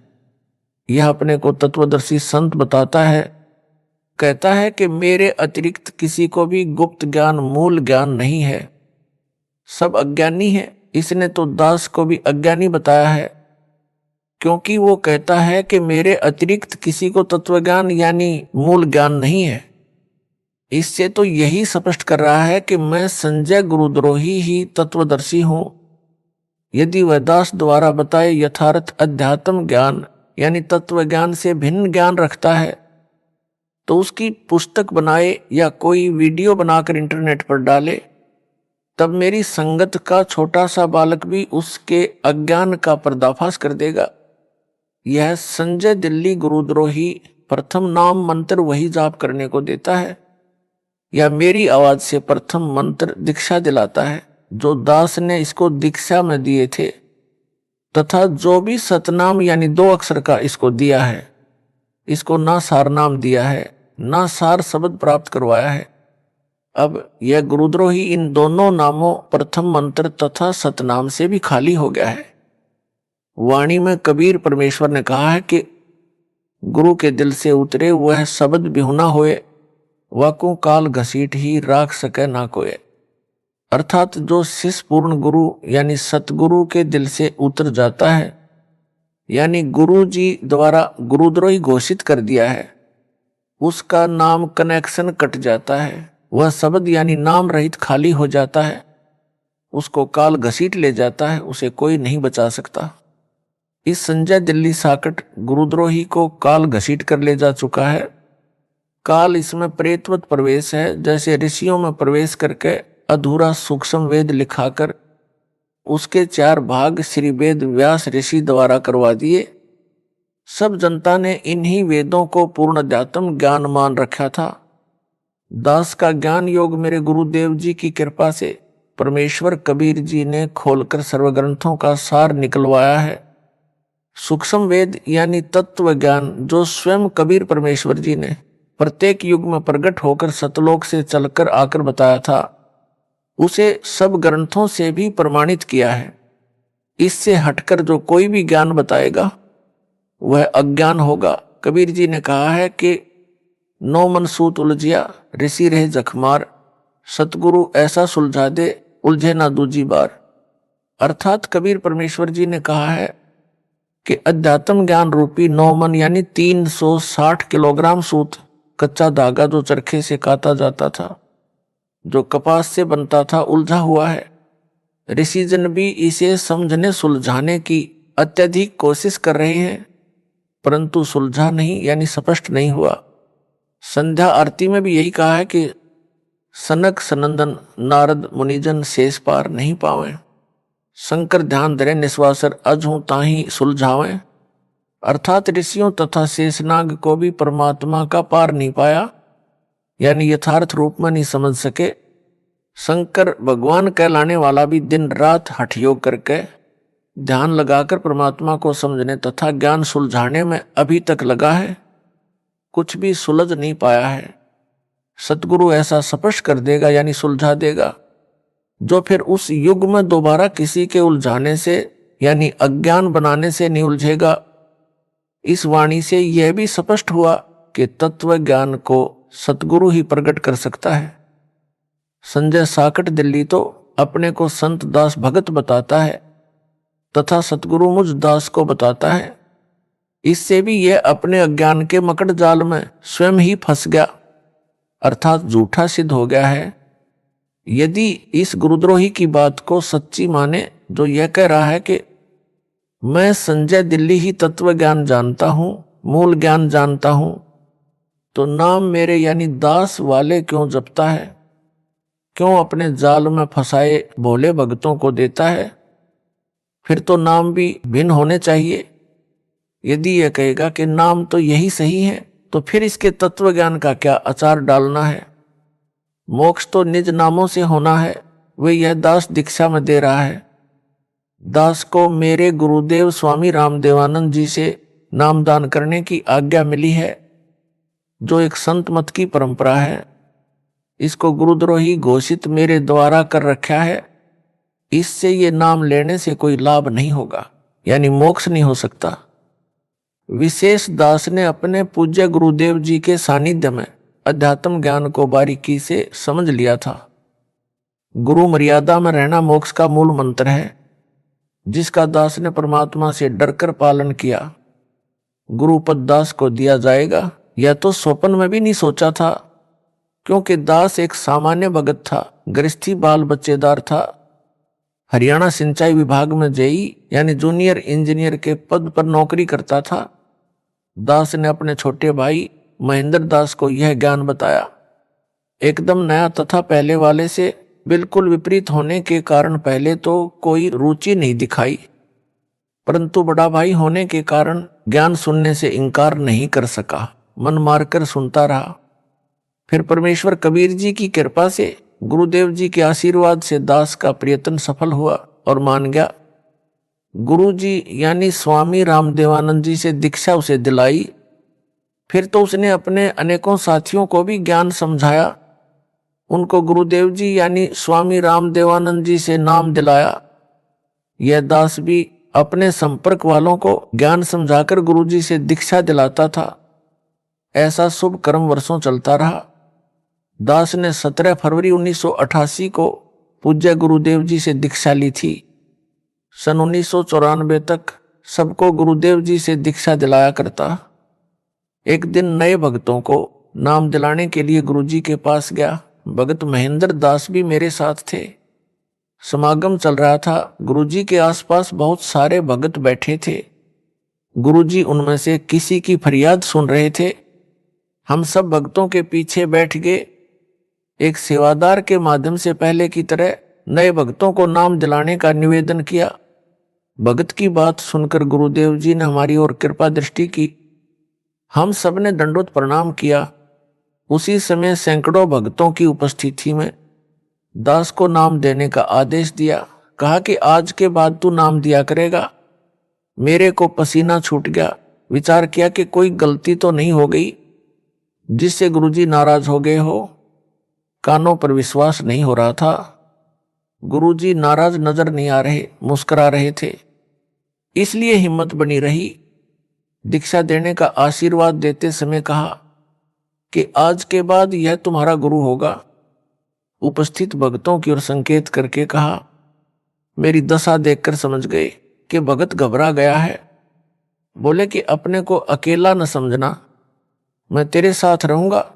यह अपने को तत्वदर्शी संत बताता है, कहता है कि मेरे अतिरिक्त किसी को भी गुप्त ज्ञान मूल ज्ञान नहीं है, सब अज्ञानी है। इसने तो दास को भी अज्ञानी बताया है, क्योंकि वो कहता है कि मेरे अतिरिक्त किसी को तत्वज्ञान यानी मूल ज्ञान नहीं है। इससे तो यही स्पष्ट कर रहा है कि मैं संजय गुरुद्रोही ही तत्वदर्शी हूं। यदि वह दास द्वारा बताए यथार्थ अध्यात्म ज्ञान यानी तत्व ज्ञान से भिन्न ज्ञान रखता है तो उसकी पुस्तक बनाए या कोई वीडियो बनाकर इंटरनेट पर डाले, तब मेरी संगत का छोटा सा बालक भी उसके अज्ञान का पर्दाफाश कर देगा। यह संजय दिल्ली गुरुद्रोही प्रथम नाम मंत्र वही जाप करने को देता है या मेरी आवाज से प्रथम मंत्र दीक्षा दिलाता है जो दास ने इसको दीक्षा में दिए थे, तथा जो भी सतनाम यानी 2 अक्षर का इसको दिया है, इसको ना सार नाम दिया है, ना सार शब्द प्राप्त करवाया है। अब यह गुरुद्रोही इन दोनों नामों प्रथम मंत्र तथा सतनाम से भी खाली हो गया है। वाणी में कबीर परमेश्वर ने कहा है कि गुरु के दिल से उतरे वह शब्द बिहुना होए, वाकू काल घसीट ही राख सके ना कोय। अर्थात जो शिष्य पूर्ण गुरु यानी सतगुरु के दिल से उतर जाता है, यानी गुरु जी द्वारा गुरुद्रोही घोषित कर दिया है, उसका नाम कनेक्शन कट जाता है, वह शब्द यानी नाम रहित खाली हो जाता है, उसको काल घसीट ले जाता है, उसे कोई नहीं बचा सकता। इस संजय दिल्ली साकट गुरुद्रोही को काल घसीट कर ले जा चुका है। काल इसमें प्रेतवत प्रवेश है, जैसे ऋषियों में प्रवेश करके अधूरा सूक्ष्म वेद लिखाकर उसके 4 भाग श्री वेद व्यास ऋषि द्वारा करवा दिए। सब जनता ने इन्हीं वेदों को पूर्ण अध्यात्म ज्ञान मान रखा था। दास का ज्ञान योग मेरे गुरुदेव जी की कृपा से परमेश्वर कबीर जी ने खोलकर सर्वग्रंथों का सार निकलवाया है। सूक्ष्म वेद यानी तत्व ज्ञान जो स्वयं कबीर परमेश्वर जी ने प्रत्येक युग में प्रकट होकर सतलोक से चलकर आकर बताया था, उसे सब ग्रंथों से भी प्रमाणित किया है। इससे हटकर जो कोई भी ज्ञान बताएगा वह अज्ञान होगा। कबीर जी ने कहा है कि 9 मन सूत उलझिया ऋषि रहे जखमार, सतगुरु ऐसा सुलझा दे उलझे ना दूजी बार। अर्थात कबीर परमेश्वर जी ने कहा है कि अध्यात्म ज्ञान रूपी 9 मन यानी 360 किलोग्राम सूत, कच्चा धागा जो चरखे से काता जाता था, जो कपास से बनता था, उलझा हुआ है। ऋषिजन भी इसे समझने सुलझाने की अत्यधिक कोशिश कर रहे हैं, परंतु सुलझा नहीं यानी स्पष्ट नहीं हुआ। संध्या आरती में भी यही कहा है कि सनक सनंदन नारद मुनिजन शेष पार नहीं पावे, शंकर ध्यान धरे निस्वासर अजहू ताही सुलझावे। अर्थात ऋषियों तथा शेषनाग को भी परमात्मा का पार नहीं पाया, यानी यथार्थ रूप में नहीं समझ सके। शंकर भगवान कहलाने वाला भी दिन रात हठ योग करके ध्यान लगाकर परमात्मा को समझने तथा ज्ञान सुलझाने में अभी तक लगा है, कुछ भी सुलझ नहीं पाया है। सतगुरु ऐसा स्पष्ट कर देगा यानी सुलझा देगा, जो फिर उस युग में दोबारा किसी के उलझाने से यानी अज्ञान बनाने से नहीं उलझेगा। इस वाणी से यह भी स्पष्ट हुआ कि तत्व ज्ञान को सतगुरु ही प्रकट कर सकता है। संजय साकट दिल्ली तो अपने को संत दास भगत बताता है तथा सतगुरु मुझ दास को बताता है। इससे भी यह अपने अज्ञान के मकड़ जाल में स्वयं ही फंस गया, अर्थात झूठा सिद्ध हो गया है। यदि इस गुरुद्रोही की बात को सच्ची माने जो यह कह रहा है कि मैं संजय दिल्ली ही तत्व ज्ञान जानता हूं, मूल ज्ञान जानता हूं, तो नाम मेरे यानी दास वाले क्यों जपता है, क्यों अपने जाल में फंसाए भोले भक्तों को देता है? फिर तो नाम भी भिन्न होने चाहिए। यदि यह कहेगा कि नाम तो यही सही है, तो फिर इसके तत्व ज्ञान का क्या अचार डालना है? मोक्ष तो निज नामों से होना है, वे यह दास दीक्षा में दे रहा है। दास को मेरे गुरुदेव स्वामी रामदेवानंद जी से नामदान करने की आज्ञा मिली है, जो एक संत मत की परंपरा है। इसको गुरुद्रोही घोषित मेरे द्वारा कर रखा है। इससे ये नाम लेने से कोई लाभ नहीं होगा, यानी मोक्ष नहीं हो सकता। विशेष दास ने अपने पूज्य गुरुदेव जी के सानिध्य में अध्यात्म ज्ञान को बारीकी से समझ लिया था। गुरु मर्यादा में रहना मोक्ष का मूल मंत्र है, जिसका दास ने परमात्मा से डरकर पालन किया। गुरुपद दास को दिया जाएगा, यह तो स्वप्न में भी नहीं सोचा था, क्योंकि दास एक सामान्य भगत था, गृहस्थी बाल बच्चेदार था। हरियाणा सिंचाई विभाग में जेई यानी जूनियर इंजीनियर के पद पर नौकरी करता था। दास ने अपने छोटे भाई महेंद्र दास को यह ज्ञान बताया। एकदम नया तथा पहले वाले से बिल्कुल विपरीत होने के कारण पहले तो कोई रुचि नहीं दिखाई, परंतु बड़ा भाई होने के कारण ज्ञान सुनने से इनकार नहीं कर सका, मन मारकर सुनता रहा। फिर परमेश्वर कबीर जी की कृपा से, गुरुदेव जी के आशीर्वाद से दास का प्रयत्न सफल हुआ और मान गया। गुरु जी यानी स्वामी रामदेवानंद जी से दीक्षा उसे दिलाई। फिर तो उसने अपने अनेकों साथियों को भी ज्ञान समझाया, उनको गुरुदेव जी यानी स्वामी रामदेवानंद जी से नाम दिलाया। यह दास भी अपने संपर्क वालों को ज्ञान समझाकर गुरु जी से दीक्षा दिलाता था। ऐसा शुभ कर्म वर्षों चलता रहा। दास ने 17 फरवरी 1988 को पूज्य गुरुदेव जी से दीक्षा ली थी। सन 1994 तक सबको गुरुदेव जी से दीक्षा दिलाया करता। एक दिन नए भक्तों को नाम दिलाने के लिए गुरुजी के पास गया। भगत महेंद्र दास भी मेरे साथ थे। समागम चल रहा था। गुरुजी के आसपास बहुत सारे भगत बैठे थे। गुरुजी उनमें से किसी की फरियाद सुन रहे थे। हम सब भक्तों के पीछे बैठ गए। एक सेवादार के माध्यम से पहले की तरह नए भक्तों को नाम दिलाने का निवेदन किया। भगत की बात सुनकर गुरुदेव जी ने हमारी ओर कृपा दृष्टि की। हम सब ने दंडवत प्रणाम किया। उसी समय सैकड़ों भक्तों की उपस्थिति में दास को नाम देने का आदेश दिया। कहा कि आज के बाद तू नाम दिया करेगा। मेरे को पसीना छूट गया। विचार किया कि कोई गलती तो नहीं हो गई जिससे गुरुजी नाराज हो गए हो। कानों पर विश्वास नहीं हो रहा था। गुरुजी नाराज नजर नहीं आ रहे, मुस्कुरा रहे थे, इसलिए हिम्मत बनी रही। दीक्षा देने का आशीर्वाद देते समय कहा कि आज के बाद यह तुम्हारा गुरु होगा। उपस्थित भक्तों की ओर संकेत करके कहा। मेरी दशा देखकर समझ गए कि भगत घबरा गया है। बोले कि अपने को अकेला न समझना, मैं तेरे साथ रहूंगा।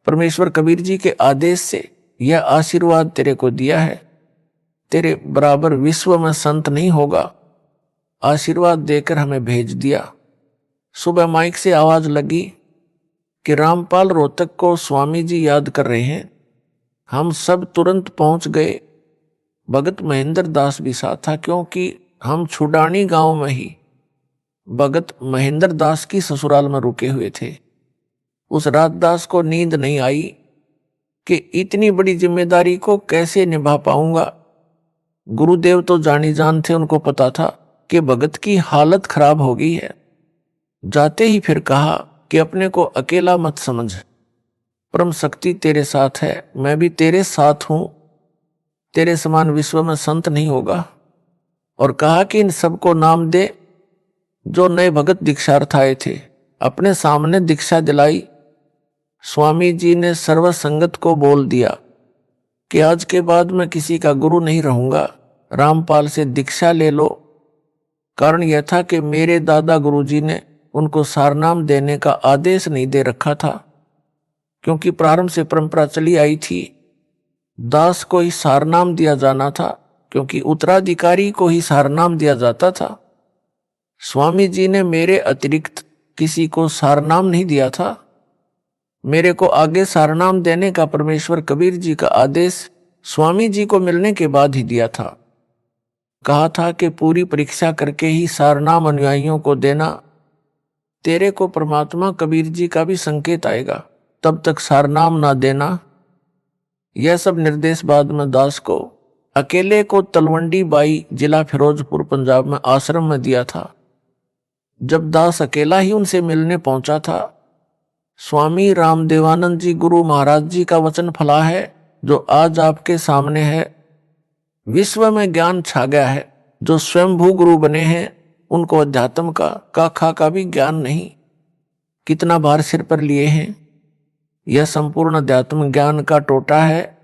परमेश्वर कबीर जी के आदेश से यह आशीर्वाद तेरे को दिया है। तेरे बराबर विश्व में संत नहीं होगा। आशीर्वाद देकर हमें भेज दिया। सुबह माइक से आवाज लगी कि रामपाल रोहतक को स्वामी जी याद कर रहे हैं। हम सब तुरंत पहुंच गए। भगत महेंद्र दास भी साथ था, क्योंकि हम छुडानी गांव में ही भगत महेंद्र दास की ससुराल में रुके हुए थे। उस रात दास को नींद नहीं आई कि इतनी बड़ी जिम्मेदारी को कैसे निभा पाऊंगा। गुरुदेव तो जानी जान थे, उनको पता था कि भगत की हालत खराब हो गई है। जाते ही फिर कहा कि अपने को अकेला मत समझ, परम शक्ति तेरे साथ है, मैं भी तेरे साथ हूं। तेरे समान विश्व में संत नहीं होगा। और कहा कि इन सबको नाम दे जो नए भगत दीक्षार्थ आए थे। अपने सामने दीक्षा दिलाई। स्वामी जी ने सर्व संगत को बोल दिया कि आज के बाद मैं किसी का गुरु नहीं रहूंगा, रामपाल से दीक्षा ले लो। कारण यह था कि मेरे दादा गुरुजी ने उनको सारनाम देने का आदेश नहीं दे रखा था, क्योंकि प्रारंभ से परंपरा चली आई थी दास को ही सारनाम दिया जाना था, क्योंकि उत्तराधिकारी को ही सारनाम दिया जाता था। स्वामी जी ने मेरे अतिरिक्त किसी को सारनाम नहीं दिया था। मेरे को आगे सारनाम देने का परमेश्वर कबीर जी का आदेश स्वामी जी को मिलने के बाद ही दिया था। कहा था कि पूरी परीक्षा करके ही सारनाम अनुयायियों को देना, तेरे को परमात्मा कबीर जी का भी संकेत आएगा, तब तक सारनाम ना देना। यह सब निर्देश बाद में दास को अकेले को तलवंडी बाई जिला फिरोजपुर पंजाब में आश्रम में दिया था। जब दास अकेला ही उनसे मिलने पहुंचा था, स्वामी रामदेवानंद जी गुरु महाराज जी का वचन फला है जो आज आपके सामने है। विश्व में ज्ञान छा गया है। जो स्वयंभू गुरु बने हैं उनको अध्यात्म का खा का भी ज्ञान नहीं। कितना भार सिर पर लिए हैं। यह संपूर्ण अध्यात्म ज्ञान का टोटा है।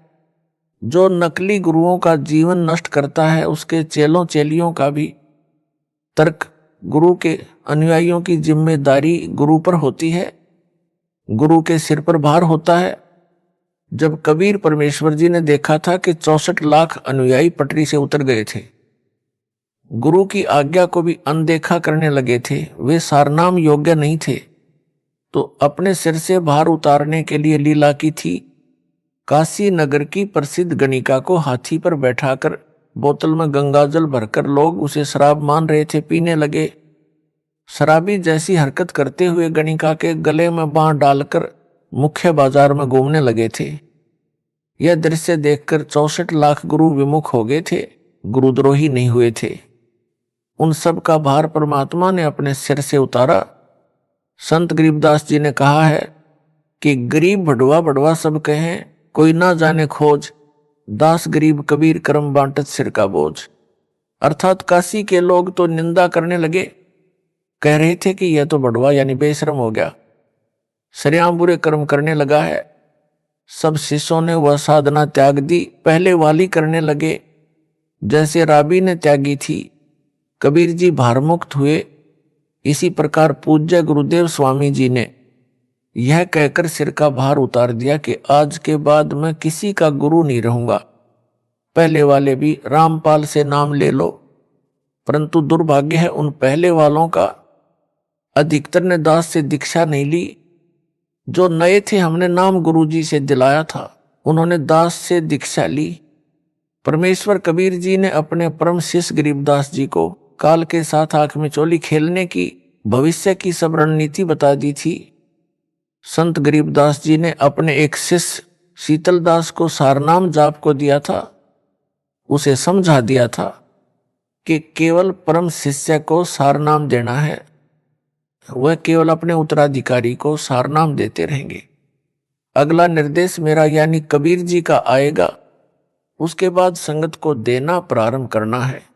जो नकली गुरुओं का जीवन नष्ट करता है, उसके चेलों चेलियों का भी तर्क गुरु के अनुयायियों की जिम्मेदारी गुरु पर होती है, गुरु के सिर पर भार होता है। जब कबीर परमेश्वर जी ने देखा था कि 64 लाख अनुयायी पटरी से उतर गए थे, गुरु की आज्ञा को भी अनदेखा करने लगे थे, वे सारनाम योग्य नहीं थे, तो अपने सिर से भार उतारने के लिए लीला की थी। काशी नगर की प्रसिद्ध गणिका को हाथी पर बैठाकर बोतल में गंगाजल भरकर लोग उसे शराब मान रहे थे, पीने लगे। शराबी जैसी हरकत करते हुए गणिका के गले में बांह डालकर मुख्य बाजार में घूमने लगे थे। यह दृश्य देखकर 64 लाख गुरु विमुख हो गए थे, गुरुद्रोही नहीं हुए थे। उन सब का भार परमात्मा ने अपने सिर से उतारा। संत गरीबदास जी ने कहा है कि गरीब भड़वा भड़वा सब कहें, कोई ना जाने खोज, दास गरीब कबीर करम बांटत सिर का बोझ। अर्थात काशी के लोग तो निंदा करने लगे, कह रहे थे कि यह तो बड़वा यानी बेशरम हो गया, सरेआम बुरे कर्म करने लगा है। सब शिष्यों ने वह साधना त्याग दी, पहले वाली करने लगे जैसे राबी ने त्यागी थी। कबीर जी भारमुक्त हुए। इसी प्रकार पूज्य गुरुदेव स्वामी जी ने यह कहकर सिर का भार उतार दिया कि आज के बाद मैं किसी का गुरु नहीं रहूंगा। पहले वाले भी रामपाल से नाम ले लो, परंतु दुर्भाग्य है उन पहले वालों का अधिकतर ने दास से दीक्षा नहीं ली। जो नए थे हमने नाम गुरुजी से दिलाया था, उन्होंने दास से दीक्षा ली। परमेश्वर कबीर जी ने अपने परम शिष्य गरीबदास जी को काल के साथ आंख में चोली खेलने की भविष्य की सब रणनीति बता दी थी। संत गरीबदास जी ने अपने एक शिष्य शीतलदास को सारनाम जाप को दिया था। उसे समझा दिया था कि केवल परम शिष्य को सारनाम देना है, वह केवल अपने उत्तराधिकारी को सारनाम देते रहेंगे। अगला निर्देश मेरा यानी कबीर जी का आएगा, उसके बाद संगत को देना प्रारंभ करना है।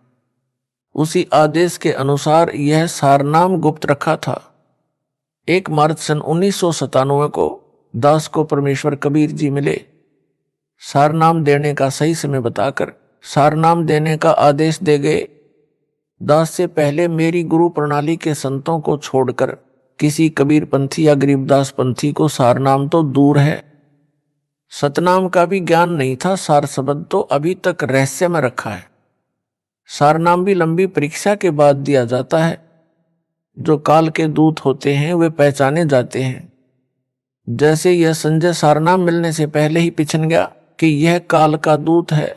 उसी आदेश के अनुसार यह सारनाम गुप्त रखा था। 1 मार्च सन 1997 को दास को परमेश्वर कबीर जी मिले। सारनाम देने का सही समय बताकर सारनाम देने का आदेश दे गए। दास से पहले मेरी गुरु प्रणाली के संतों को छोड़कर किसी कबीर पंथी या गरीबदास पंथी को सारनाम तो दूर है, सतनाम का भी ज्ञान नहीं था। सार शब्द तो अभी तक रहस्य में रखा है। सारनाम भी लंबी परीक्षा के बाद दिया जाता है। जो काल के दूत होते हैं वे पहचाने जाते हैं। जैसे यह संजय सारनाम मिलने से पहले ही पिछन गया कि यह काल का दूत है।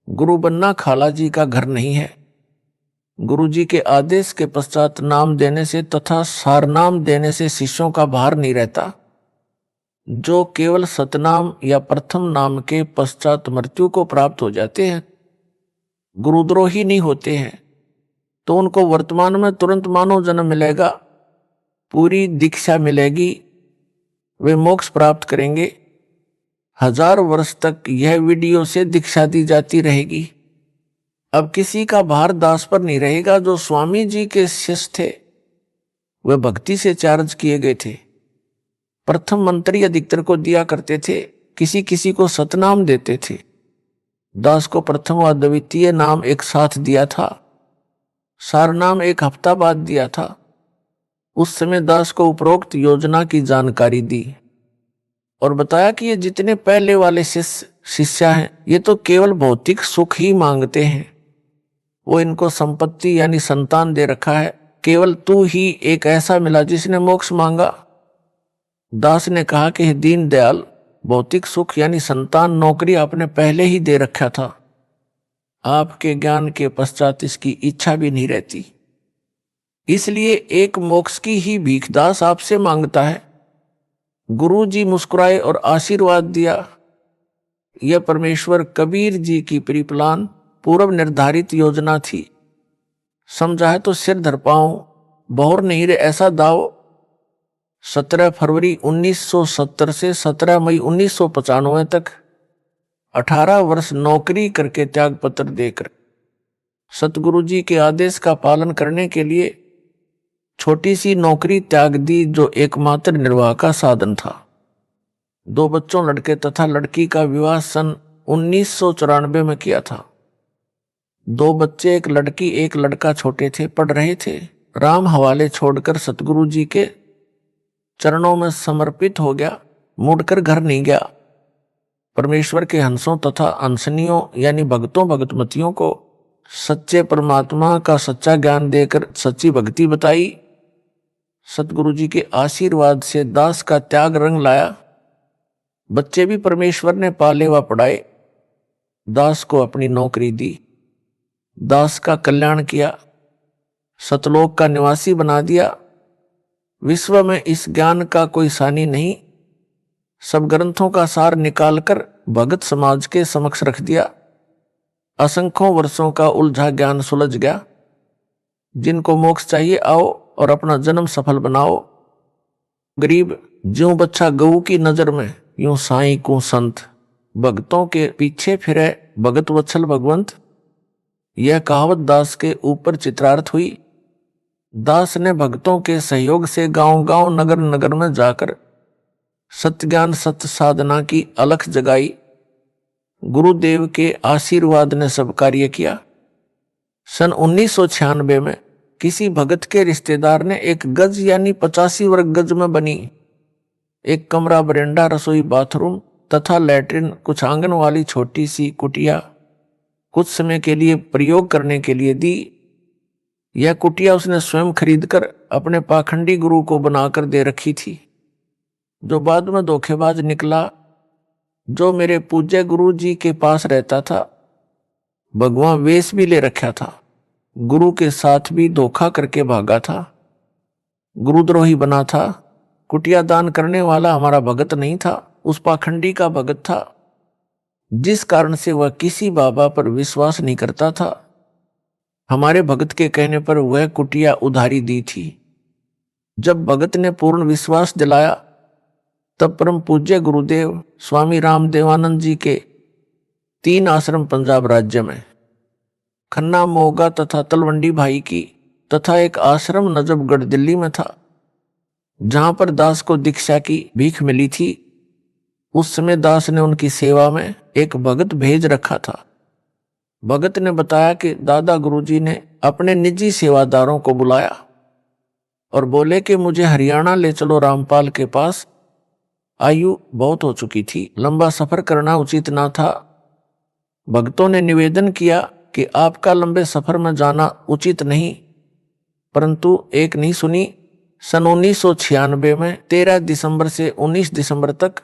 गुरु बनना खाला जी का घर नहीं है। गुरु जी के आदेश के पश्चात नाम देने से तथा सारनाम देने से शिष्यों का भार नहीं रहता। जो केवल सतनाम या प्रथम नाम के पश्चात मृत्यु को प्राप्त हो जाते हैं, गुरुद्रोही नहीं होते हैं, तो उनको वर्तमान में तुरंत मानव जन्म मिलेगा, पूरी दीक्षा मिलेगी, वे मोक्ष प्राप्त करेंगे। 1000 वर्ष तक यह वीडियो से दीक्षा दी जाती रहेगी। अब किसी का भार दास पर नहीं रहेगा। जो स्वामी जी के शिष्य थे वे भक्ति से चार्ज किए गए थे। प्रथम मंत्री अधिकतर को दिया करते थे, किसी किसी को सतनाम देते थे। दास को प्रथम व द्वितीय नाम एक साथ दिया था, सारनाम एक हफ्ता बाद दिया था। उस समय दास को उपरोक्त योजना की जानकारी दी और बताया कि ये जितने पहले वाले शिष्य हैं ये तो केवल भौतिक सुख ही मांगते हैं, वो इनको संपत्ति यानी संतान दे रखा है, केवल तू ही एक ऐसा मिला जिसने मोक्ष मांगा। दास ने कहा कि दीन दयाल, भौतिक सुख यानी संतान नौकरी आपने पहले ही दे रखा था, आपके ज्ञान के पश्चात इसकी इच्छा भी नहीं रहती, इसलिए एक मोक्ष की ही भीख दास आपसे मांगता है। गुरु जी मुस्कुराए और आशीर्वाद दिया। यह परमेश्वर कबीर जी की प्रीप्लान पूर्व निर्धारित योजना थी। समझा है तो सिर धर पाऊं, बहुर नहीं रे ऐसा दाव। 17 फरवरी 1970 से 17 मई 1995 तक 18 वर्ष नौकरी करके त्याग पत्र देकर सतगुरु जी के आदेश का पालन करने के लिए छोटी सी नौकरी त्याग दी, जो एकमात्र निर्वाह का साधन था। 2 बच्चों लड़के तथा लड़की का विवाह सन 1994 में किया था। 2 बच्चे, एक लड़की एक लड़का छोटे थे, पढ़ रहे थे। राम हवाले छोड़कर सतगुरु जी के चरणों में समर्पित हो गया, मुड़कर घर नहीं गया। परमेश्वर के हंसों तथा हंसनियों यानी भक्तों भगतमतियों को सच्चे परमात्मा का सच्चा ज्ञान देकर सच्ची भक्ति बताई। सतगुरु जी के आशीर्वाद से दास का त्याग रंग लाया। बच्चे भी परमेश्वर ने पाले व पढ़ाए, दास को अपनी नौकरी दी, दास का कल्याण किया, सतलोक का निवासी बना दिया। विश्व में इस ज्ञान का कोई सानी नहीं। सब ग्रंथों का सार निकालकर भगत समाज के समक्ष रख दिया। असंख्यों वर्षों का उलझा ज्ञान सुलझ गया। जिनको मोक्ष चाहिए आओ और अपना जन्म सफल बनाओ। गरीब ज्यों बच्चा गऊ की नजर में, यूं साईं को संत, भक्तों के पीछे फिरे भगत वत्सल भगवंत। यह कहावत दास के ऊपर चित्रार्थ हुई। दास ने भक्तों के सहयोग से गांव-गांव नगर नगर में जाकर सत्य ज्ञान सत्य साधना की अलख जगाई। गुरुदेव के आशीर्वाद ने सब कार्य किया। सन 1996 में किसी भगत के रिश्तेदार ने एक गज यानी 85 वर्ग गज में बनी एक कमरा, बरेंडा, रसोई, बाथरूम तथा लैट्रिन, कुछ आंगन वाली छोटी सी कुटिया कुछ समय के लिए प्रयोग करने के लिए दी। यह कुटिया उसने स्वयं खरीदकर अपने पाखंडी गुरु को बनाकर दे रखी थी, जो बाद में धोखेबाज निकला। जो मेरे पूज्य गुरु जी के पास रहता था, भगवान वेश भी ले रखा था, गुरु के साथ भी धोखा करके भागा था, गुरुद्रोही बना था। कुटिया दान करने वाला हमारा भगत नहीं था, उस पाखंडी का भगत था, जिस कारण से वह किसी बाबा पर विश्वास नहीं करता था। हमारे भगत के कहने पर वह कुटिया उधारी दी थी। जब भगत ने पूर्ण विश्वास दिलाया, तब परम पूज्य गुरुदेव स्वामी रामदेवानंद जी के 3 आश्रम पंजाब राज्य में, खन्ना, मोगा तथा तलवंडी भाई की, तथा एक आश्रम नजफगढ़ दिल्ली में था, जहां पर दास को दीक्षा की भीख मिली थी। उस समय दास ने उनकी सेवा में एक भगत भेज रखा था। भगत ने बताया कि दादा गुरुजी ने अपने निजी सेवादारों को बुलाया और बोले कि मुझे हरियाणा ले चलो रामपाल के पास। आयु बहुत हो चुकी थी, लंबा सफर करना उचित ना था। भक्तों ने निवेदन किया कि आपका लंबे सफर में जाना उचित नहीं, परंतु एक नहीं सुनी। सन 1996 में 13 दिसंबर से 19 दिसंबर तक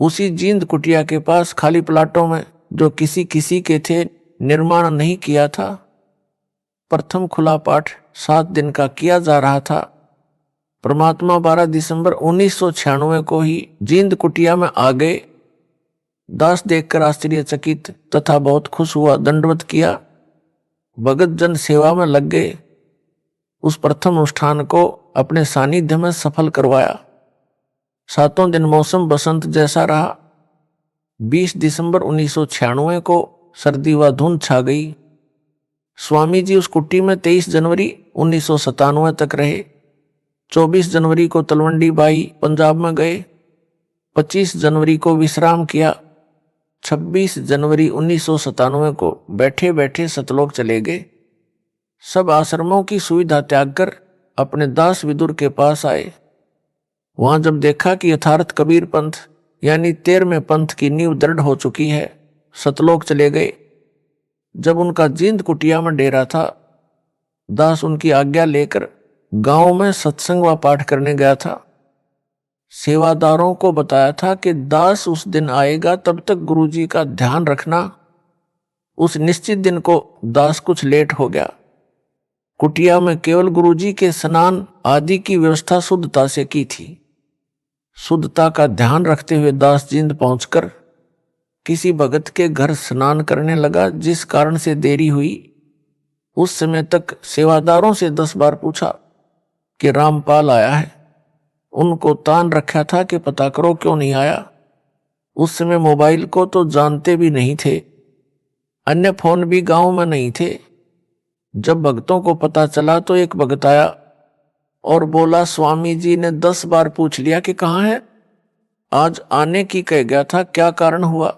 उसी जींद कुटिया के पास खाली प्लाटों में, जो किसी किसी के थे, निर्माण नहीं किया था, प्रथम खुला पाठ 7 दिन का किया जा रहा था। परमात्मा 12 दिसंबर 1996 को ही जींद कुटिया में आ गए। दास देखकर आश्चर्यचकित तथा बहुत खुश हुआ, दंडवत किया। भगत जन सेवा में लग गए। उस प्रथम अनुष्ठान को अपने सानिध्य में सफल करवाया। 7 दिन मौसम बसंत जैसा रहा। 20 दिसंबर 1996 को सर्दी व धुंध छा गई। स्वामी जी उस कुटी में 23 जनवरी 1997 तक रहे। 24 जनवरी को तलवंडी बाई पंजाब में गए। 25 जनवरी को विश्राम किया। 26 जनवरी 1997 को बैठे बैठे सतलोक चले गए। सब आश्रमों की सुविधा त्याग कर अपने दास विदुर के पास आए। वहां जब देखा कि यथार्थ कबीर पंथ यानी 13वें पंथ की नींव दृढ़ हो चुकी है, सतलोक चले गए। जब उनका जींद कुटिया में डेरा था, दास उनकी आज्ञा लेकर गांव में सत्संग व पाठ करने गया था। सेवादारों को बताया था कि दास उस दिन आएगा, तब तक गुरुजी का ध्यान रखना। उस निश्चित दिन को दास कुछ लेट हो गया। कुटिया में केवल गुरुजी के स्नान आदि की व्यवस्था शुद्धता से की थी। शुद्धता का ध्यान रखते हुए दास जींद पहुंचकर किसी भगत के घर स्नान करने लगा, जिस कारण से देरी हुई। उस समय तक सेवादारों से 10 बार पूछा कि रामपाल आया है। उनको तान रखा था कि पता करो क्यों नहीं आया। उस समय मोबाइल को तो जानते भी नहीं थे, अन्य फोन भी गांव में नहीं थे। जब भक्तों को पता चला तो एक भगत आया और बोला, स्वामी जी ने 10 बार पूछ लिया कि कहाँ है, आज आने की कह गया था, क्या कारण हुआ।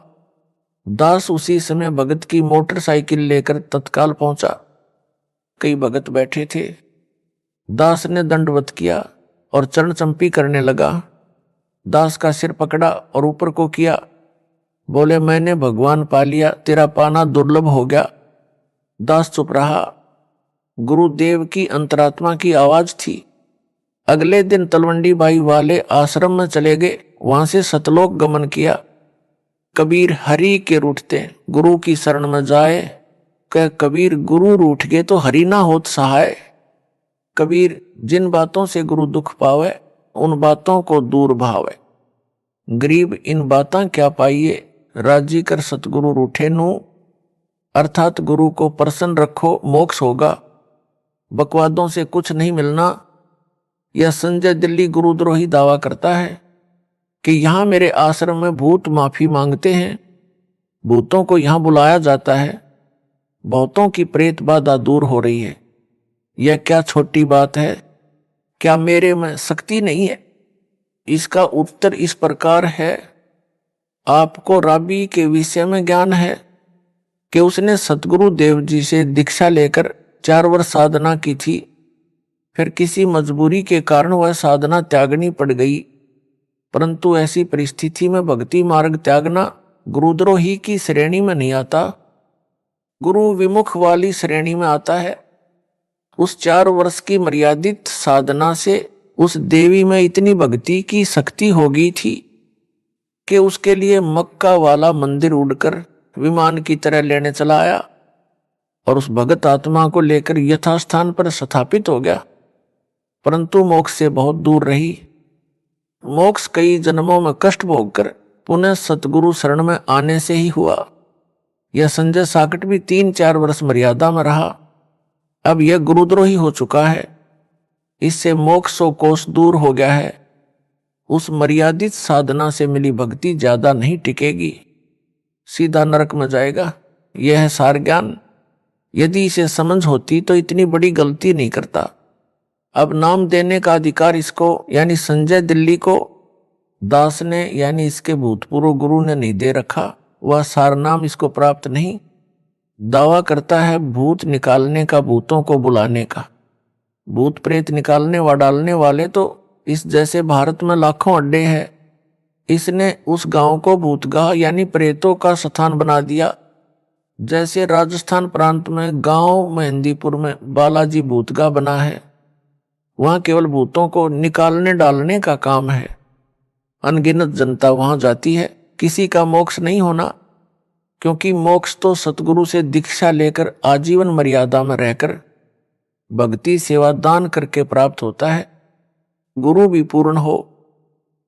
दास उसी समय भगत की मोटरसाइकिल लेकर तत्काल पहुंचा। कई भगत बैठे थे। दास ने दंडवत किया और चरण चंपी करने लगा। दास का सिर पकड़ा और ऊपर को किया। बोले, मैंने भगवान पा लिया, तेरा पाना दुर्लभ हो गया। दास चुप रहा। गुरुदेव की अंतरात्मा की आवाज थी। अगले दिन तलवंडी बाई वाले आश्रम में चले गए, वहां से सतलोक गमन किया। कबीर हरि के रूठते गुरु की शरण में जाए, कह कबीर गुरु रूठ गए तो हरि ना होत सहाय। कबीर जिन बातों से गुरु दुख पावे, उन बातों को दूर भावे। गरीब इन बातां क्या पाइए, राजी कर सतगुरु रूठे नू। अर्थात गुरु को प्रसन्न रखो, मोक्ष होगा। बकवादों से कुछ नहीं मिलना। यह संजय दिल्ली गुरुद्रोही दावा करता है कि यहां मेरे आश्रम में भूत माफी मांगते हैं। भूतों को यहां बुलाया जाता है। बहुतों की प्रेत बाधा दूर हो रही है। यह क्या छोटी बात है? क्या मेरे में शक्ति नहीं है? इसका उत्तर इस प्रकार है। आपको राबी के विषय में ज्ञान है कि उसने सतगुरु देव जी से दीक्षा लेकर 4 वर्ष साधना की थी। फिर किसी मजबूरी के कारण वह साधना त्यागनी पड़ गई। परंतु ऐसी परिस्थिति में भक्ति मार्ग त्यागना गुरुद्रोही की श्रेणी में नहीं आता, गुरु विमुख वाली श्रेणी में आता है। उस 4 वर्ष की मर्यादित साधना से उस देवी में इतनी भक्ति की शक्ति हो गई थी कि उसके लिए मक्का वाला मंदिर उड़कर विमान की तरह लेने चला आया और उस भगत आत्मा को लेकर यथास्थान पर स्थापित हो गया। परंतु मोक्ष से बहुत दूर रही। मोक्ष कई जन्मों में कष्ट भोगकर पुनः सतगुरु शरण में आने से ही हुआ। यह संजय साकट भी 3-4 वर्ष मर्यादा में रहा। अब यह गुरुद्रोही हो चुका है। इससे मोक्ष सौ कोस दूर हो गया है। उस मर्यादित साधना से मिली भक्ति ज्यादा नहीं टिकेगी, सीधा नरक में जाएगा। यह है सार ज्ञान। यदि इसे समझ होती तो इतनी बड़ी गलती नहीं करता। अब नाम देने का अधिकार इसको यानी संजय दिल्ली को दास ने यानी इसके भूतपूर्व गुरु ने नहीं दे रखा। वह सार नाम इसको प्राप्त नहीं। दावा करता है भूत निकालने का, भूतों को बुलाने का। भूत प्रेत निकालने व डालने वाले तो इस जैसे भारत में लाखों अड्डे हैं। इसने उस गांव को भूतगाह यानी प्रेतों का स्थान बना दिया। जैसे राजस्थान प्रांत में गांव मेहंदीपुर में बालाजी भूतगाह बना है, वहां केवल भूतों को निकालने डालने का काम है। अनगिनत जनता वहां जाती है। किसी का मोक्ष नहीं होना, क्योंकि मोक्ष तो सतगुरु से दीक्षा लेकर आजीवन मर्यादा में रहकर भक्ति सेवा दान करके प्राप्त होता है। गुरु भी पूर्ण हो।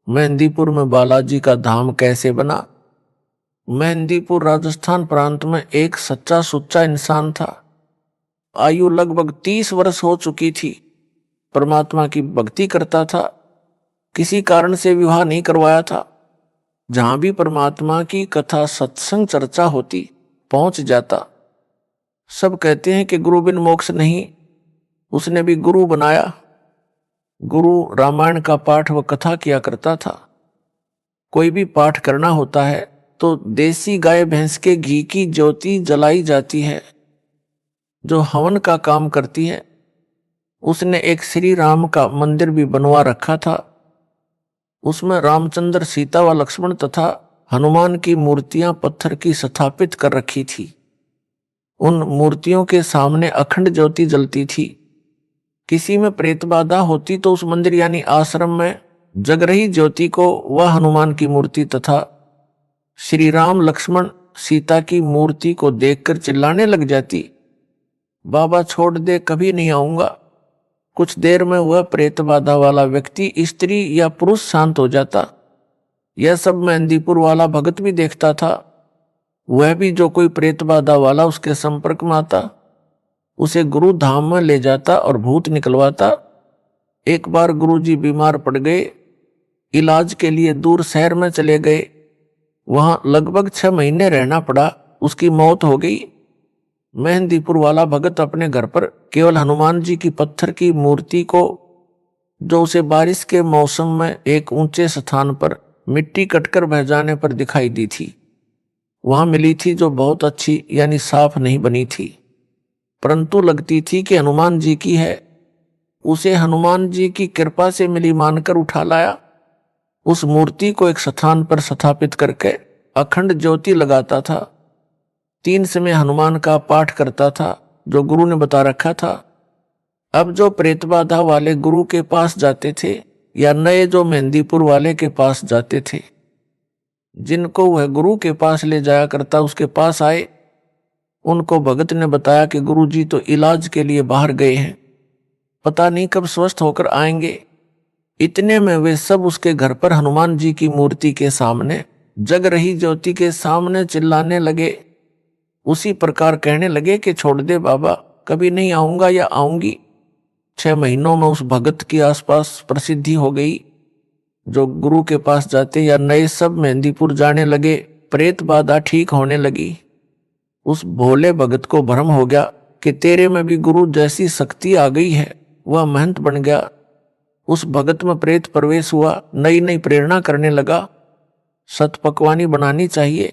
मेहंदीपुर में बालाजी का धाम कैसे बना? मेहंदीपुर राजस्थान प्रांत में एक सच्चा सुच्चा इंसान था। आयु लगभग 30 वर्ष हो चुकी थी। परमात्मा की भक्ति करता था। किसी कारण से विवाह नहीं करवाया था। जहां भी परमात्मा की कथा सत्संग चर्चा होती पहुंच जाता। सब कहते हैं कि गुरु बिन मोक्ष नहीं। उसने भी गुरु बनाया। गुरु रामायण का पाठ व कथा किया करता था। कोई भी पाठ करना होता है तो देसी गाय भैंस के घी की ज्योति जलाई जाती है जो हवन का काम करती है। उसने एक श्री राम का मंदिर भी बनवा रखा था। उसमें रामचंद्र, सीता व लक्ष्मण तथा हनुमान की मूर्तियां पत्थर की स्थापित कर रखी थी। उन मूर्तियों के सामने अखंड ज्योति जलती थी। किसी में प्रेत बाधा होती तो उस मंदिर यानी आश्रम में जग रही ज्योति को वह हनुमान की मूर्ति तथा श्री राम, लक्ष्मण, सीता की मूर्ति को देखकर चिल्लाने लग जाती, बाबा छोड़ दे, कभी नहीं आऊंगा। कुछ देर में वह प्रेत बाधा वाला व्यक्ति स्त्री या पुरुष शांत हो जाता। यह सब मेहंदीपुर वाला भगत भी देखता था। वह भी जो कोई प्रेत बाधा वाला उसके संपर्क में आता उसे गुरु धाम में ले जाता और भूत निकलवाता। एक बार गुरुजी बीमार पड़ गए, इलाज के लिए दूर शहर में चले गए। वहां लगभग 6 महीने रहना पड़ा। उसकी मौत हो गई। मेहंदीपुर वाला भगत अपने घर पर केवल हनुमान जी की पत्थर की मूर्ति को, जो उसे बारिश के मौसम में एक ऊंचे स्थान पर मिट्टी कटकर बह जाने पर दिखाई दी थी, वहां मिली थी, जो बहुत अच्छी यानी साफ नहीं बनी थी, परंतु लगती थी कि हनुमान जी की है। उसे हनुमान जी की कृपा से मिली मानकर उठा लाया। उस मूर्ति को एक स्थान पर स्थापित करके अखंड ज्योति लगाता था। 3 समय हनुमान का पाठ करता था जो गुरु ने बता रखा था। अब जो प्रेत बाधा वाले गुरु के पास जाते थे या नए जो मेहंदीपुर वाले के पास जाते थे, जिनको वह गुरु के पास ले जाया करता उसके पास आए, उनको भगत ने बताया कि गुरु जी तो इलाज के लिए बाहर गए हैं, पता नहीं कब स्वस्थ होकर आएंगे। इतने में वे सब उसके घर पर हनुमान जी की मूर्ति के सामने जग रही ज्योति के सामने चिल्लाने लगे। उसी प्रकार कहने लगे कि छोड़ दे बाबा, कभी नहीं आऊंगा या आऊंगी। 6 महीनों में उस भगत की आसपास प्रसिद्धि हो गई। जो गुरु के पास जाते या नए सब मेहंदीपुर जाने लगे, प्रेत बाधा ठीक होने लगी। उस भोले भगत को भ्रम हो गया कि तेरे में भी गुरु जैसी शक्ति आ गई है। वह महंत बन गया। उस भगत में प्रेत प्रवेश हुआ। नई नई प्रेरणा करने लगा। सत पकवानी बनानी चाहिए,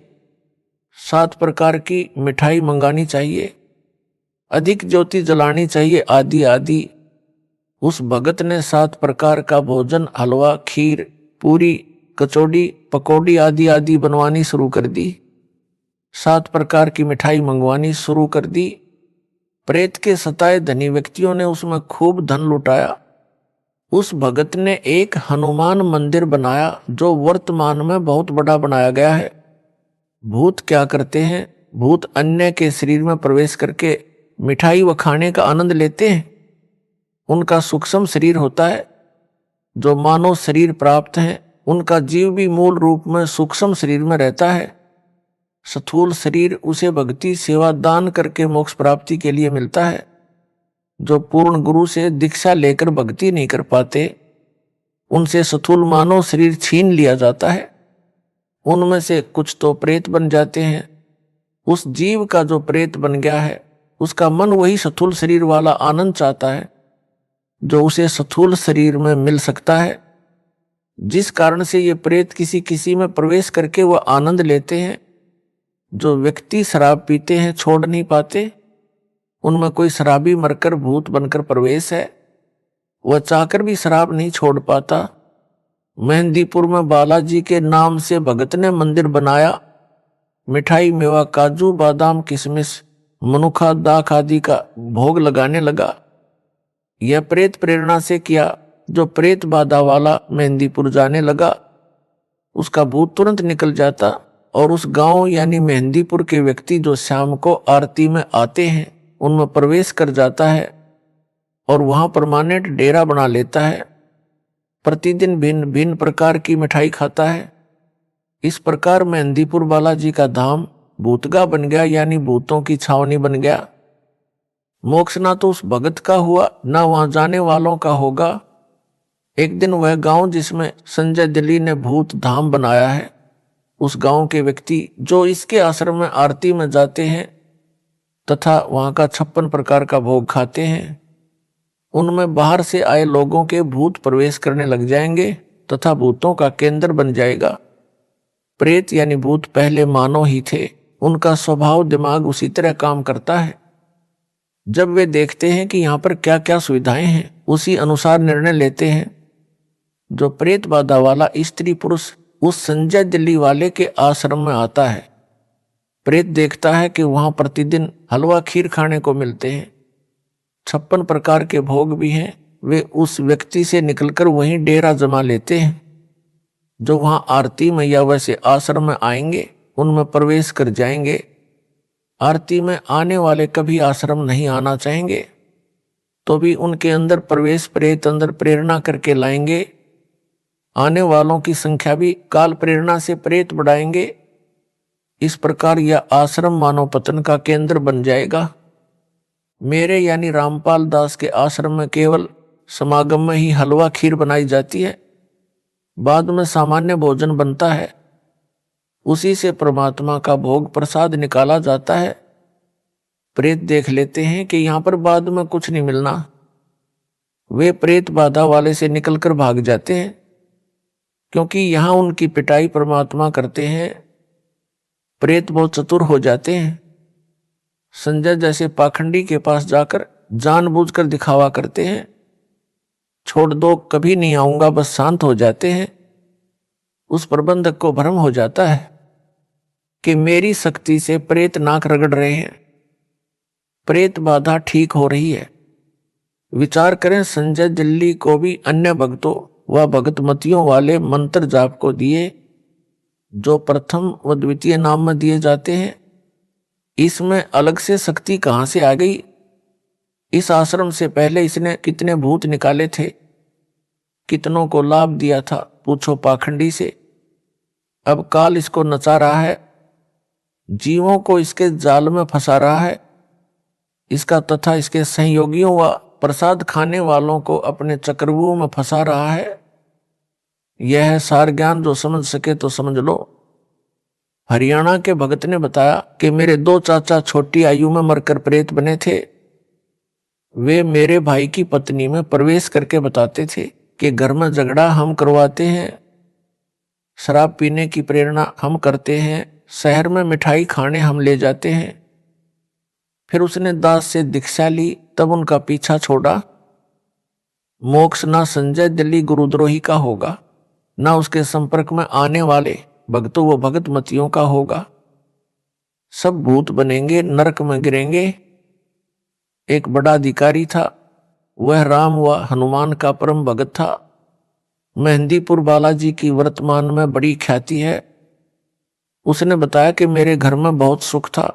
7 प्रकार की मिठाई मंगानी चाहिए, अधिक ज्योति जलानी चाहिए, आदि आदि। उस भगत ने 7 प्रकार का भोजन, हलवा, खीर, पूरी, कचौड़ी, पकौड़ी आदि आदि बनवानी शुरू कर दी। 7 प्रकार की मिठाई मंगवानी शुरू कर दी। प्रेत के सताए धनी व्यक्तियों ने उसमें खूब धन लुटाया। उस भगत ने एक हनुमान मंदिर बनाया जो वर्तमान में बहुत बड़ा बनाया गया है। भूत क्या करते हैं? भूत अन्य के शरीर में प्रवेश करके मिठाई व खाने का आनंद लेते हैं। उनका सूक्ष्म शरीर होता है। जो मानव शरीर प्राप्त है उनका जीव भी मूल रूप में सूक्ष्म शरीर में रहता है। स्थूल शरीर उसे भक्ति सेवा दान करके मोक्ष प्राप्ति के लिए मिलता है। जो पूर्ण गुरु से दीक्षा लेकर भक्ति नहीं कर पाते, उनसे स्थूल मानव शरीर छीन लिया जाता है। उनमें से कुछ तो प्रेत बन जाते हैं। उस जीव का जो प्रेत बन गया है उसका मन वही स्थूल शरीर वाला आनंद चाहता है जो उसे स्थूल शरीर में मिल सकता है। जिस कारण से ये प्रेत किसी किसी में प्रवेश करके वह आनंद लेते हैं। जो व्यक्ति शराब पीते हैं छोड़ नहीं पाते, उनमें कोई शराबी मरकर भूत बनकर प्रवेश है। वह चाहकर भी शराब नहीं छोड़ पाता। मेहंदीपुर में बालाजी के नाम से भगत ने मंदिर बनाया। मिठाई, मेवा, काजू, बादाम, किशमिश, मनुखा, दाख आदि का भोग लगाने लगा। यह प्रेत प्रेरणा से किया। जो प्रेत बाधा वाला मेहंदीपुर जाने लगा उसका भूत तुरंत निकल जाता और उस गांव यानी मेहंदीपुर के व्यक्ति जो शाम को आरती में आते हैं उनमें प्रवेश कर जाता है और वहां परमानेंट डेरा बना लेता है। प्रतिदिन भिन्न भिन्न प्रकार की मिठाई खाता है। इस प्रकार मेहंदीपुर बालाजी का धाम भूतगा बन गया यानी भूतों की छावनी बन गया। मोक्ष ना तो उस भगत का हुआ ना वहां जाने वालों का होगा। एक दिन वह गांव जिसमें संजय दिल्ली ने भूत धाम बनाया है, उस गांव के व्यक्ति जो इसके आश्रम में आरती में जाते हैं तथा वहां का 56 प्रकार का भोग खाते हैं, उनमें बाहर से आए लोगों के भूत प्रवेश करने लग जाएंगे तथा भूतों का केंद्र बन जाएगा। प्रेत यानी भूत पहले मानव ही थे, उनका स्वभाव दिमाग उसी तरह काम करता है। जब वे देखते हैं कि यहाँ पर क्या क्या सुविधाएं हैं, उसी अनुसार निर्णय लेते हैं। जो प्रेत बाधा वाला स्त्री पुरुष उस संजय दिल्ली वाले के आश्रम में आता है, प्रेत देखता है कि वहां प्रतिदिन हलवा खीर खाने को मिलते हैं, 56 प्रकार के भोग भी हैं। वे उस व्यक्ति से निकलकर वहीं डेरा जमा लेते हैं। जो वहां आरती में या वैसे आश्रम में आएंगे, उनमें प्रवेश कर जाएंगे। आरती में आने वाले कभी आश्रम नहीं आना चाहेंगे, तो भी उनके अंदर प्रवेश प्रेत अंदर प्रेरणा करके लाएंगे। आने वालों की संख्या भी काल प्रेरणा से प्रेत बढ़ाएंगे। इस प्रकार यह आश्रम मानव पतन का केंद्र बन जाएगा। मेरे यानी रामपाल दास के आश्रम में केवल समागम में ही हलवा खीर बनाई जाती है, बाद में सामान्य भोजन बनता है। उसी से परमात्मा का भोग प्रसाद निकाला जाता है। प्रेत देख लेते हैं कि यहाँ पर बाद में कुछ नहीं मिलना, वे प्रेत बाधा वाले से निकलकर भाग जाते हैं, क्योंकि यहाँ उनकी पिटाई परमात्मा करते हैं। प्रेत बहुत चतुर हो जाते हैं। संजय जैसे पाखंडी के पास जाकर जानबूझकर दिखावा करते हैं, छोड़ दो कभी नहीं आऊंगा, बस शांत हो जाते हैं। उस प्रबंधक को भ्रम हो जाता है कि मेरी शक्ति से प्रेत नाक रगड़ रहे हैं, प्रेत बाधा ठीक हो रही है। विचार करें, संजय दिल्ली को भी अन्य भक्तों व भगतमतियों वाले मंत्र जाप को दिए, जो प्रथम व द्वितीय नाम में दिए जाते हैं। इसमें अलग से शक्ति कहां से आ गई? इस आश्रम से पहले इसने कितने भूत निकाले थे, कितनों को लाभ दिया था, पूछो पाखंडी से। अब काल इसको नचा रहा है, जीवों को इसके जाल में फंसा रहा है। इसका तथा इसके सहयोगियों व प्रसाद खाने वालों को अपने चक्रव्यूह में फंसा रहा है। यह है सार ज्ञान, जो समझ सके तो समझ लो। हरियाणा के भगत ने बताया कि मेरे 2 चाचा छोटी आयु में मरकर प्रेत बने थे। वे मेरे भाई की पत्नी में प्रवेश करके बताते थे कि घर में झगड़ा हम करवाते हैं, शराब पीने की प्रेरणा हम करते हैं, शहर में मिठाई खाने हम ले जाते हैं। फिर उसने दास से दीक्षा ली, तब उनका पीछा छोड़ा। मोक्ष ना संजय दिल्ली गुरुद्रोही का होगा, ना उसके संपर्क में आने वाले भक्तों व भगतमतियों का होगा। सब भूत बनेंगे, नरक में गिरेंगे। एक बड़ा अधिकारी था, वह राम व हनुमान का परम भगत था। मेहंदीपुर बालाजी की वर्तमान में बड़ी ख्याति है। उसने बताया कि मेरे घर में बहुत सुख था,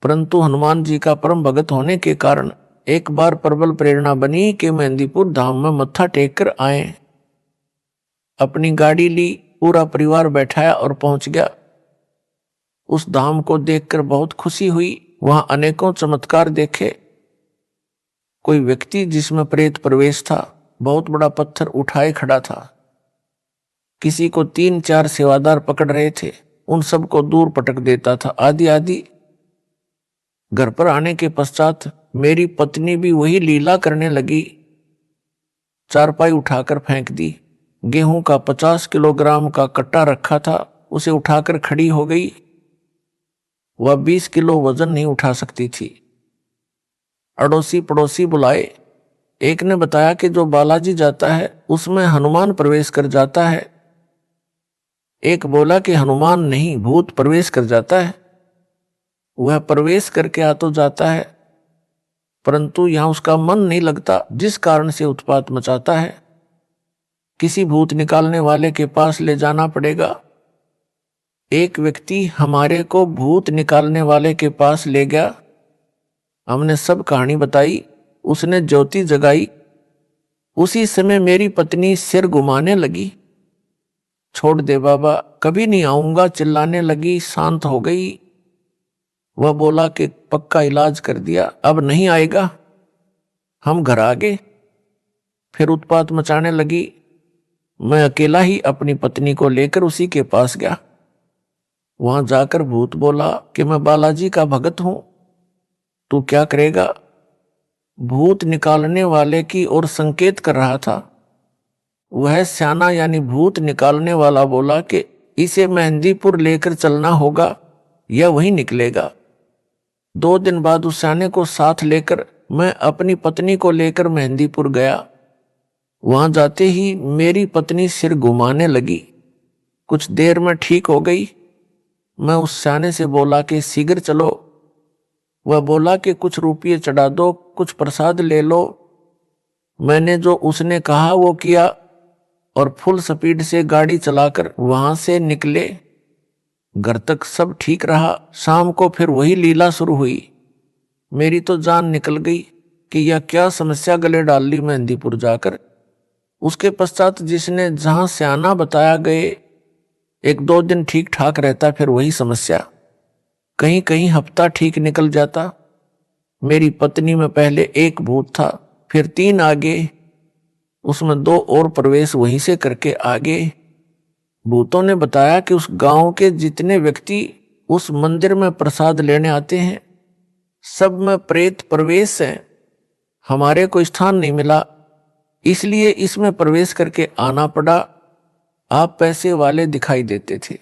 परंतु हनुमान जी का परम भगत होने के कारण एक बार प्रबल प्रेरणा बनी कि मेहंदीपुर धाम में मत्था टेक कर आए। अपनी गाड़ी ली, पूरा परिवार बैठाया और पहुंच गया। उस धाम को देखकर बहुत खुशी हुई। वहां अनेकों चमत्कार देखे। कोई व्यक्ति जिसमें प्रेत प्रवेश था, बहुत बड़ा पत्थर उठाए खड़ा था। किसी को 3-4 सेवादार पकड़ रहे थे, उन सबको दूर पटक देता था, आदि आदि। घर पर आने के पश्चात मेरी पत्नी भी वही लीला करने लगी। चारपाई उठाकर फेंक दी। गेहूं का 50 किलोग्राम का कट्टा रखा था, उसे उठाकर खड़ी हो गई। वह 20 किलो वजन नहीं उठा सकती थी। अड़ोसी पड़ोसी बुलाए। एक ने बताया कि जो बालाजी जाता है उसमें हनुमान प्रवेश कर जाता है। एक बोला कि हनुमान नहीं, भूत प्रवेश कर जाता है। वह प्रवेश करके आ तो जाता है, परंतु यहां उसका मन नहीं लगता, जिस कारण से उत्पात मचाता है। किसी भूत निकालने वाले के पास ले जाना पड़ेगा। एक व्यक्ति हमारे को भूत निकालने वाले के पास ले गया। हमने सब कहानी बताई, उसने ज्योति जगाई। उसी समय मेरी पत्नी सिर घुमाने लगी। छोड़ दे बाबा, कभी नहीं आऊंगा, चिल्लाने लगी। शांत हो गई। वह बोला कि पक्का इलाज कर दिया, अब नहीं आएगा। हम घर आ गए। फिर उत्पात मचाने लगी। मैं अकेला ही अपनी पत्नी को लेकर उसी के पास गया। वहां जाकर भूत बोला कि मैं बालाजी का भगत हूं, तू क्या करेगा? भूत निकालने वाले की ओर संकेत कर रहा था। वह स्याना यानी भूत निकालने वाला बोला कि इसे मेहंदीपुर लेकर चलना होगा या वहीं निकलेगा। 2 दिन बाद उस स्याने को साथ लेकर मैं अपनी पत्नी को लेकर मेहंदीपुर गया। वहां जाते ही मेरी पत्नी सिर घुमाने लगी। कुछ देर में ठीक हो गई। मैं उस स्याने से बोला कि शीघ्र चलो। वह बोला कि कुछ रुपये चढ़ा दो, कुछ प्रसाद ले लो। मैंने जो उसने कहा वो किया और फुल स्पीड से गाड़ी चलाकर वहां से निकले। घर तक सब ठीक रहा। शाम को फिर वही लीला शुरू हुई। मेरी तो जान निकल गई कि यह क्या समस्या गले डाल ली मेहंदीपुर जाकर। उसके पश्चात जिसने जहां स्याना बताया गए 1-2 दिन ठीक ठाक रहता, फिर वही समस्या। कहीं कहीं हफ्ता ठीक निकल जाता। मेरी पत्नी में पहले 1 भूत था, फिर 3 आगे, उसमें 2 और प्रवेश वहीं से करके आगे। भूतों ने बताया कि उस गांव के जितने व्यक्ति उस मंदिर में प्रसाद लेने आते हैं सब में प्रेत प्रवेश है। हमारे को स्थान नहीं मिला, इसलिए इसमें प्रवेश करके आना पड़ा। आप पैसे वाले दिखाई देते थे।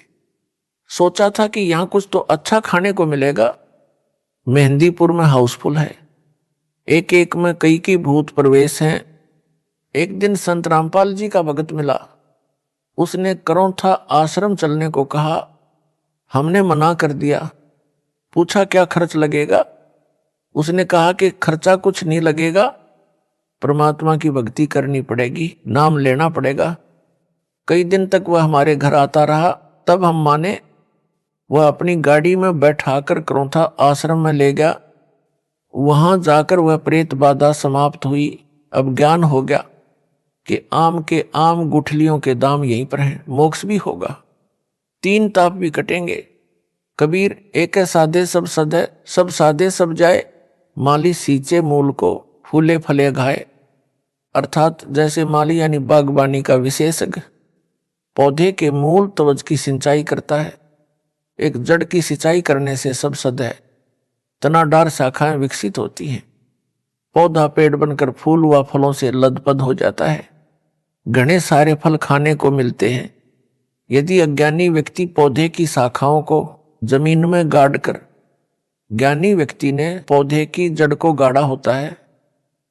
सोचा था कि यहां कुछ तो अच्छा खाने को मिलेगा। मेहंदीपुर में हाउसफुल है, एक एक में कई भूत प्रवेश हैं। एक दिन संत रामपाल जी का भगत मिला। उसने करौंथा आश्रम चलने को कहा। हमने मना कर दिया। पूछा क्या खर्च लगेगा। उसने कहा कि खर्चा कुछ नहीं लगेगा, परमात्मा की भक्ति करनी पड़ेगी, नाम लेना पड़ेगा। कई दिन तक वह हमारे घर आता रहा, तब हम माने। वह अपनी गाड़ी में बैठाकर करौंथा आश्रम में ले गया। वहां जाकर वह प्रेत बाधा समाप्त हुई। अब ज्ञान हो गया कि आम के आम गुठलियों के दाम यहीं पर हैं। मोक्ष भी होगा, 3 ताप भी कटेंगे। कबीर एक साधे सब सदे, सब साधे सब जाए, माली सींचे मूल को, फूले फले घाए। अर्थात जैसे माली यानी बागबानी का विशेषज्ञ पौधे के मूल तवज की सिंचाई करता है, एक जड़ की सिंचाई करने से सब सद है, तनाडार शाखाएं विकसित होती हैं, पौधा पेड़ बनकर फूल व फलों से लदपद हो जाता है, घने सारे फल खाने को मिलते हैं। यदि अज्ञानी व्यक्ति पौधे की शाखाओं को जमीन में गाड़ कर, ज्ञानी व्यक्ति ने पौधे की जड़ को गाड़ा होता है,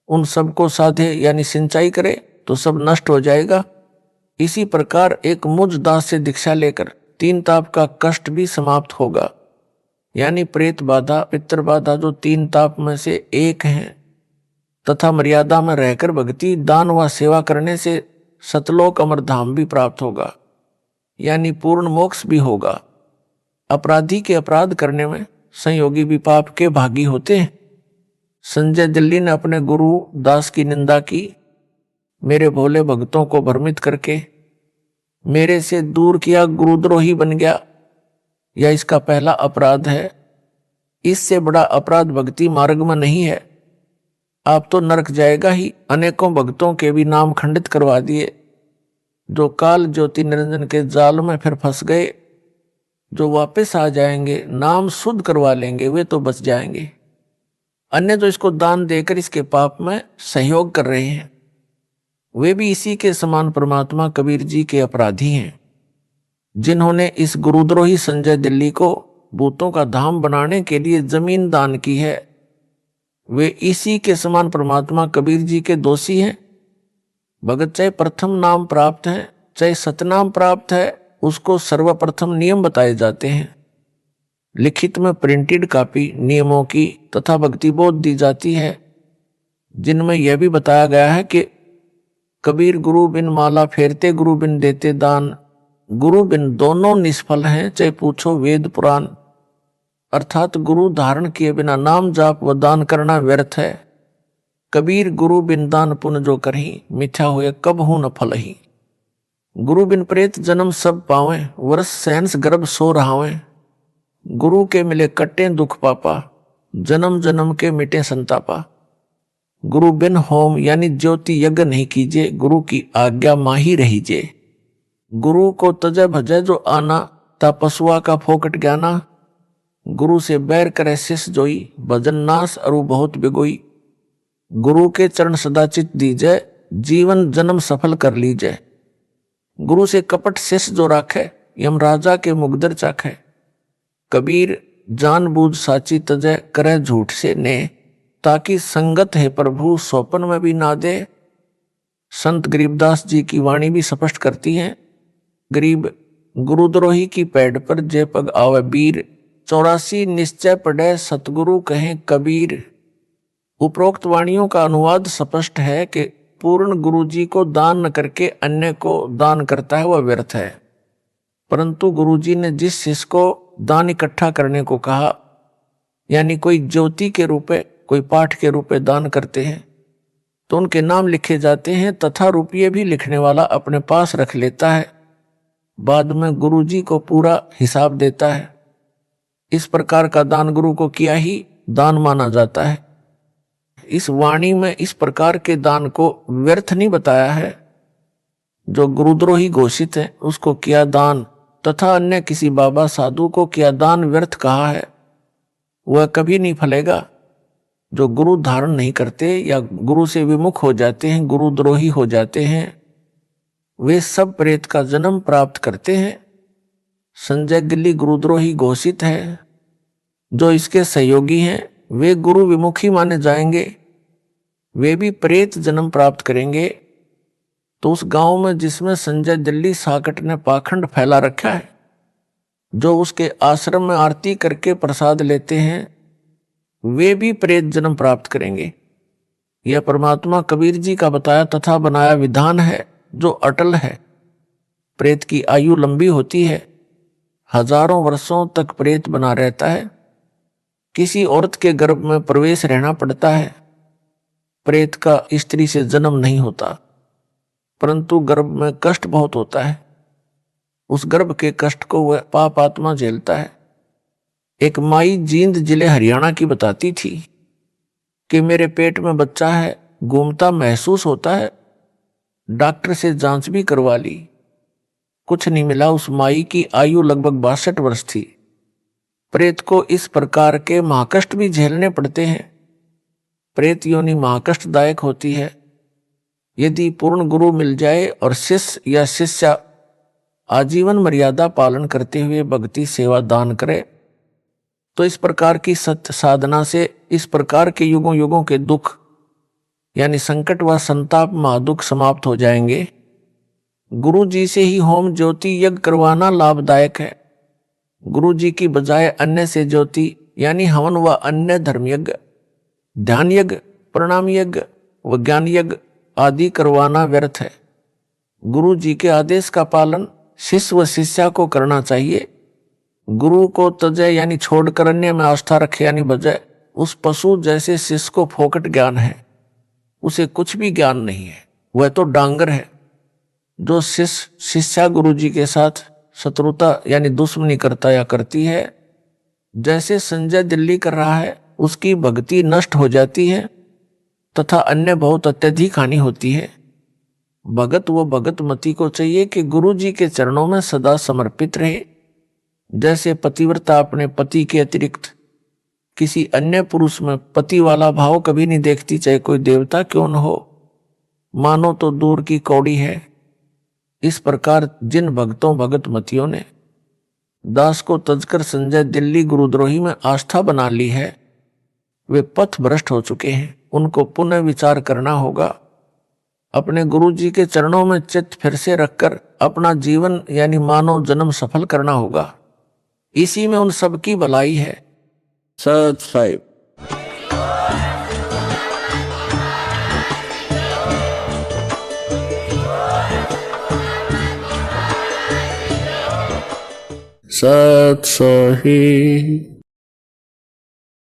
उन सबको साधे यानी सिंचाई करे तो सब नष्ट हो जाएगा। इसी प्रकार एक मुझ दास से दीक्षा लेकर 3 ताप का कष्ट भी समाप्त होगा। यानी प्रेत बाधा, पितृ बाधा जो 3 ताप में से एक हैं, तथा मर्यादा में रहकर भक्ति, दान व सेवा करने से सतलोक अमरधाम भी प्राप्त होगा, यानी पूर्ण मोक्ष भी होगा। अपराधी के अपराध करने में संयोगी भी पाप के भागी होते हैं। संजय दिल्ली ने अपने गुरु दास की निंदा की। मेरे भोले भक्तों को भ्रमित करके मेरे से दूर किया, गुरुद्रोही बन गया। यह इसका पहला अपराध है। इससे बड़ा अपराध भक्ति मार्ग में नहीं है। आप तो नरक जाएगा ही। अनेकों भक्तों के भी नाम खंडित करवा दिए, जो काल ज्योति निरंजन के जाल में फिर फंस गए। जो वापस आ जाएंगे, नाम शुद्ध करवा लेंगे, वे तो बच जाएंगे। अन्य जो इसको दान देकर इसके पाप में सहयोग कर रहे हैं, वे भी इसी के समान परमात्मा कबीर जी के अपराधी हैं। जिन्होंने इस गुरुद्रोही संजय दिल्ली को भूतों का धाम बनाने के लिए जमीन दान की है, वे इसी के समान परमात्मा कबीर जी के दोषी हैं। भगत चाहे प्रथम नाम प्राप्त है, चाहे सतनाम प्राप्त है, उसको सर्वप्रथम नियम बताए जाते हैं। लिखित में प्रिंटेड कॉपी नियमों की तथा भक्ति बोध दी जाती है, जिनमें यह भी बताया गया है कि कबीर गुरु बिन माला फेरते, गुरु बिन देते दान, गुरु बिन दोनों निष्फल हैं, चाहे पूछो वेद पुराण। अर्थात गुरु धारण किए बिना नाम जाप व दान करना व्यर्थ है। कबीर गुरु बिन दान पुण्य जो करही, मिथ्या हुए कब हूं न फल ही। गुरु बिन प्रेत जन्म सब पावे, वर्ष सहंस गर्भ सो रहावे। गुरु के मिले कट्टे दुख पापा, जन्म जन्म के मिटे संतापा। गुरु बिन होम यानी ज्योति यज्ञ नहीं कीजिए, गुरु की आज्ञा माही रहीजे। गुरु को तजय भजय जो आना, ता पशुआ का फोकट ज्ञाना। गुरु से बैर करे शिष जोई, भजन नाश अरु बहुत बिगोई। गुरु के चरण सदा चित दीजय, जीवन जन्म सफल कर लीजय। गुरु से कपट शिष जो राखे, यमराजा के मुगदर चाखे। कबीर जानबूझ साची तजय करे झूठ से ने, ताकि संगत है प्रभु स्वपन में भी ना दे। संत गरीबदास जी की वाणी भी स्पष्ट करती है, गरीब गुरुद्रोही की पैड़ पर जय पग आवे वीर, 84 निश्चय पढ़े सतगुरु कहें कबीर। उपरोक्त वाणियों का अनुवाद स्पष्ट है कि पूर्ण गुरु जी को दान न करके अन्य को दान करता है वह व्यर्थ है। परंतु गुरु जी ने जिस शिष्य को दान इकट्ठा करने को कहा, यानी कोई ज्योति के रूप में, कोई पाठ के रूप में दान करते हैं, तो उनके नाम लिखे जाते हैं तथा रुपये भी लिखने वाला अपने पास रख लेता है, बाद में गुरु जी को पूरा हिसाब देता है। इस प्रकार का दान गुरु को किया ही दान माना जाता है। इस वाणी में इस प्रकार के दान को व्यर्थ नहीं बताया है। जो गुरुद्रोही घोषित है उसको किया दान, तथा अन्य किसी बाबा साधु को किया दान व्यर्थ कहा है, वह कभी नहीं फलेगा। जो गुरु धारण नहीं करते या गुरु से विमुख हो जाते हैं, गुरुद्रोही हो जाते हैं, वे सब प्रेत का जन्म प्राप्त करते हैं। संजय गिल्ली गुरुद्रोही घोषित है। जो इसके सहयोगी हैं वे गुरु विमुखी माने जाएंगे, वे भी प्रेत जन्म प्राप्त करेंगे। तो उस गांव में जिसमें संजय दिल्ली साकट ने पाखंड फैला रखा है, जो उसके आश्रम में आरती करके प्रसाद लेते हैं, वे भी प्रेत जन्म प्राप्त करेंगे। यह परमात्मा कबीर जी का बताया तथा बनाया विधान है जो अटल है। प्रेत की आयु लंबी होती है, हजारों वर्षों तक प्रेत बना रहता है। किसी औरत के गर्भ में प्रवेश रहना पड़ता है। प्रेत का स्त्री से जन्म नहीं होता, परंतु गर्भ में कष्ट बहुत होता है। उस गर्भ के कष्ट को वह पाप आत्मा झेलता है। एक माई जींद जिले हरियाणा की बताती थी कि मेरे पेट में बच्चा है, घूमता महसूस होता है, डॉक्टर से जांच भी करवा ली, कुछ नहीं मिला। उस माई की आयु लगभग 62 वर्ष थी। प्रेत को इस प्रकार के महाकष्ट भी झेलने पड़ते हैं। प्रेत योनि महाकष्टदायक होती है। यदि पूर्ण गुरु मिल जाए और शिष्य या शिष्या आजीवन मर्यादा पालन करते हुए भक्ति सेवा दान करे, तो इस प्रकार की सत्य साधना से इस प्रकार के युगों युगों के दुख यानी संकट व संताप महादुख समाप्त हो जाएंगे। गुरु जी से ही होम ज्योति यज्ञ करवाना लाभदायक है। गुरु जी की बजाय अन्य से ज्योति यानी हवन व अन्य धर्म यज्ञ, ध्यान यज्ञ, प्रणाम यज्ञ व ज्ञान यज्ञ आदि करवाना व्यर्थ है। गुरु जी के आदेश का पालन शिष्य व शिष्या को करना चाहिए। गुरु को तजय यानी छोड़कर अन्य में आस्था रखे यानी बजाय उस पशु जैसे शिष्य को फोकट ज्ञान है, उसे कुछ भी ज्ञान नहीं है, वह तो डांगर है। जो शिष्य शिष्या गुरु जी के साथ शत्रुता यानी दुश्मनी करता या करती है, जैसे संजय दिल्ली कर रहा है, उसकी भक्ति नष्ट हो जाती है तथा अन्य बहुत अत्यधिक हानि होती है। भगत व भगत मती को चाहिए कि गुरु जी के चरणों में सदा समर्पित रहे। जैसे पतिव्रता अपने पति के अतिरिक्त किसी अन्य पुरुष में पति वाला भाव कभी नहीं देखती, चाहे कोई देवता क्यों न हो, मानो तो दूर की कौड़ी है। इस प्रकार जिन भक्तों भगत मतियों ने दास को तजकर संजय दिल्ली गुरुद्रोही में आस्था बना ली है, वे पथ भ्रष्ट हो चुके हैं। उनको पुनः विचार करना होगा। अपने गुरु जी के चरणों में चित्त फिर से रखकर अपना जीवन यानी मानव जन्म सफल करना होगा। इसी में उन सब की भलाई है। सत साहिब। सत साहिब।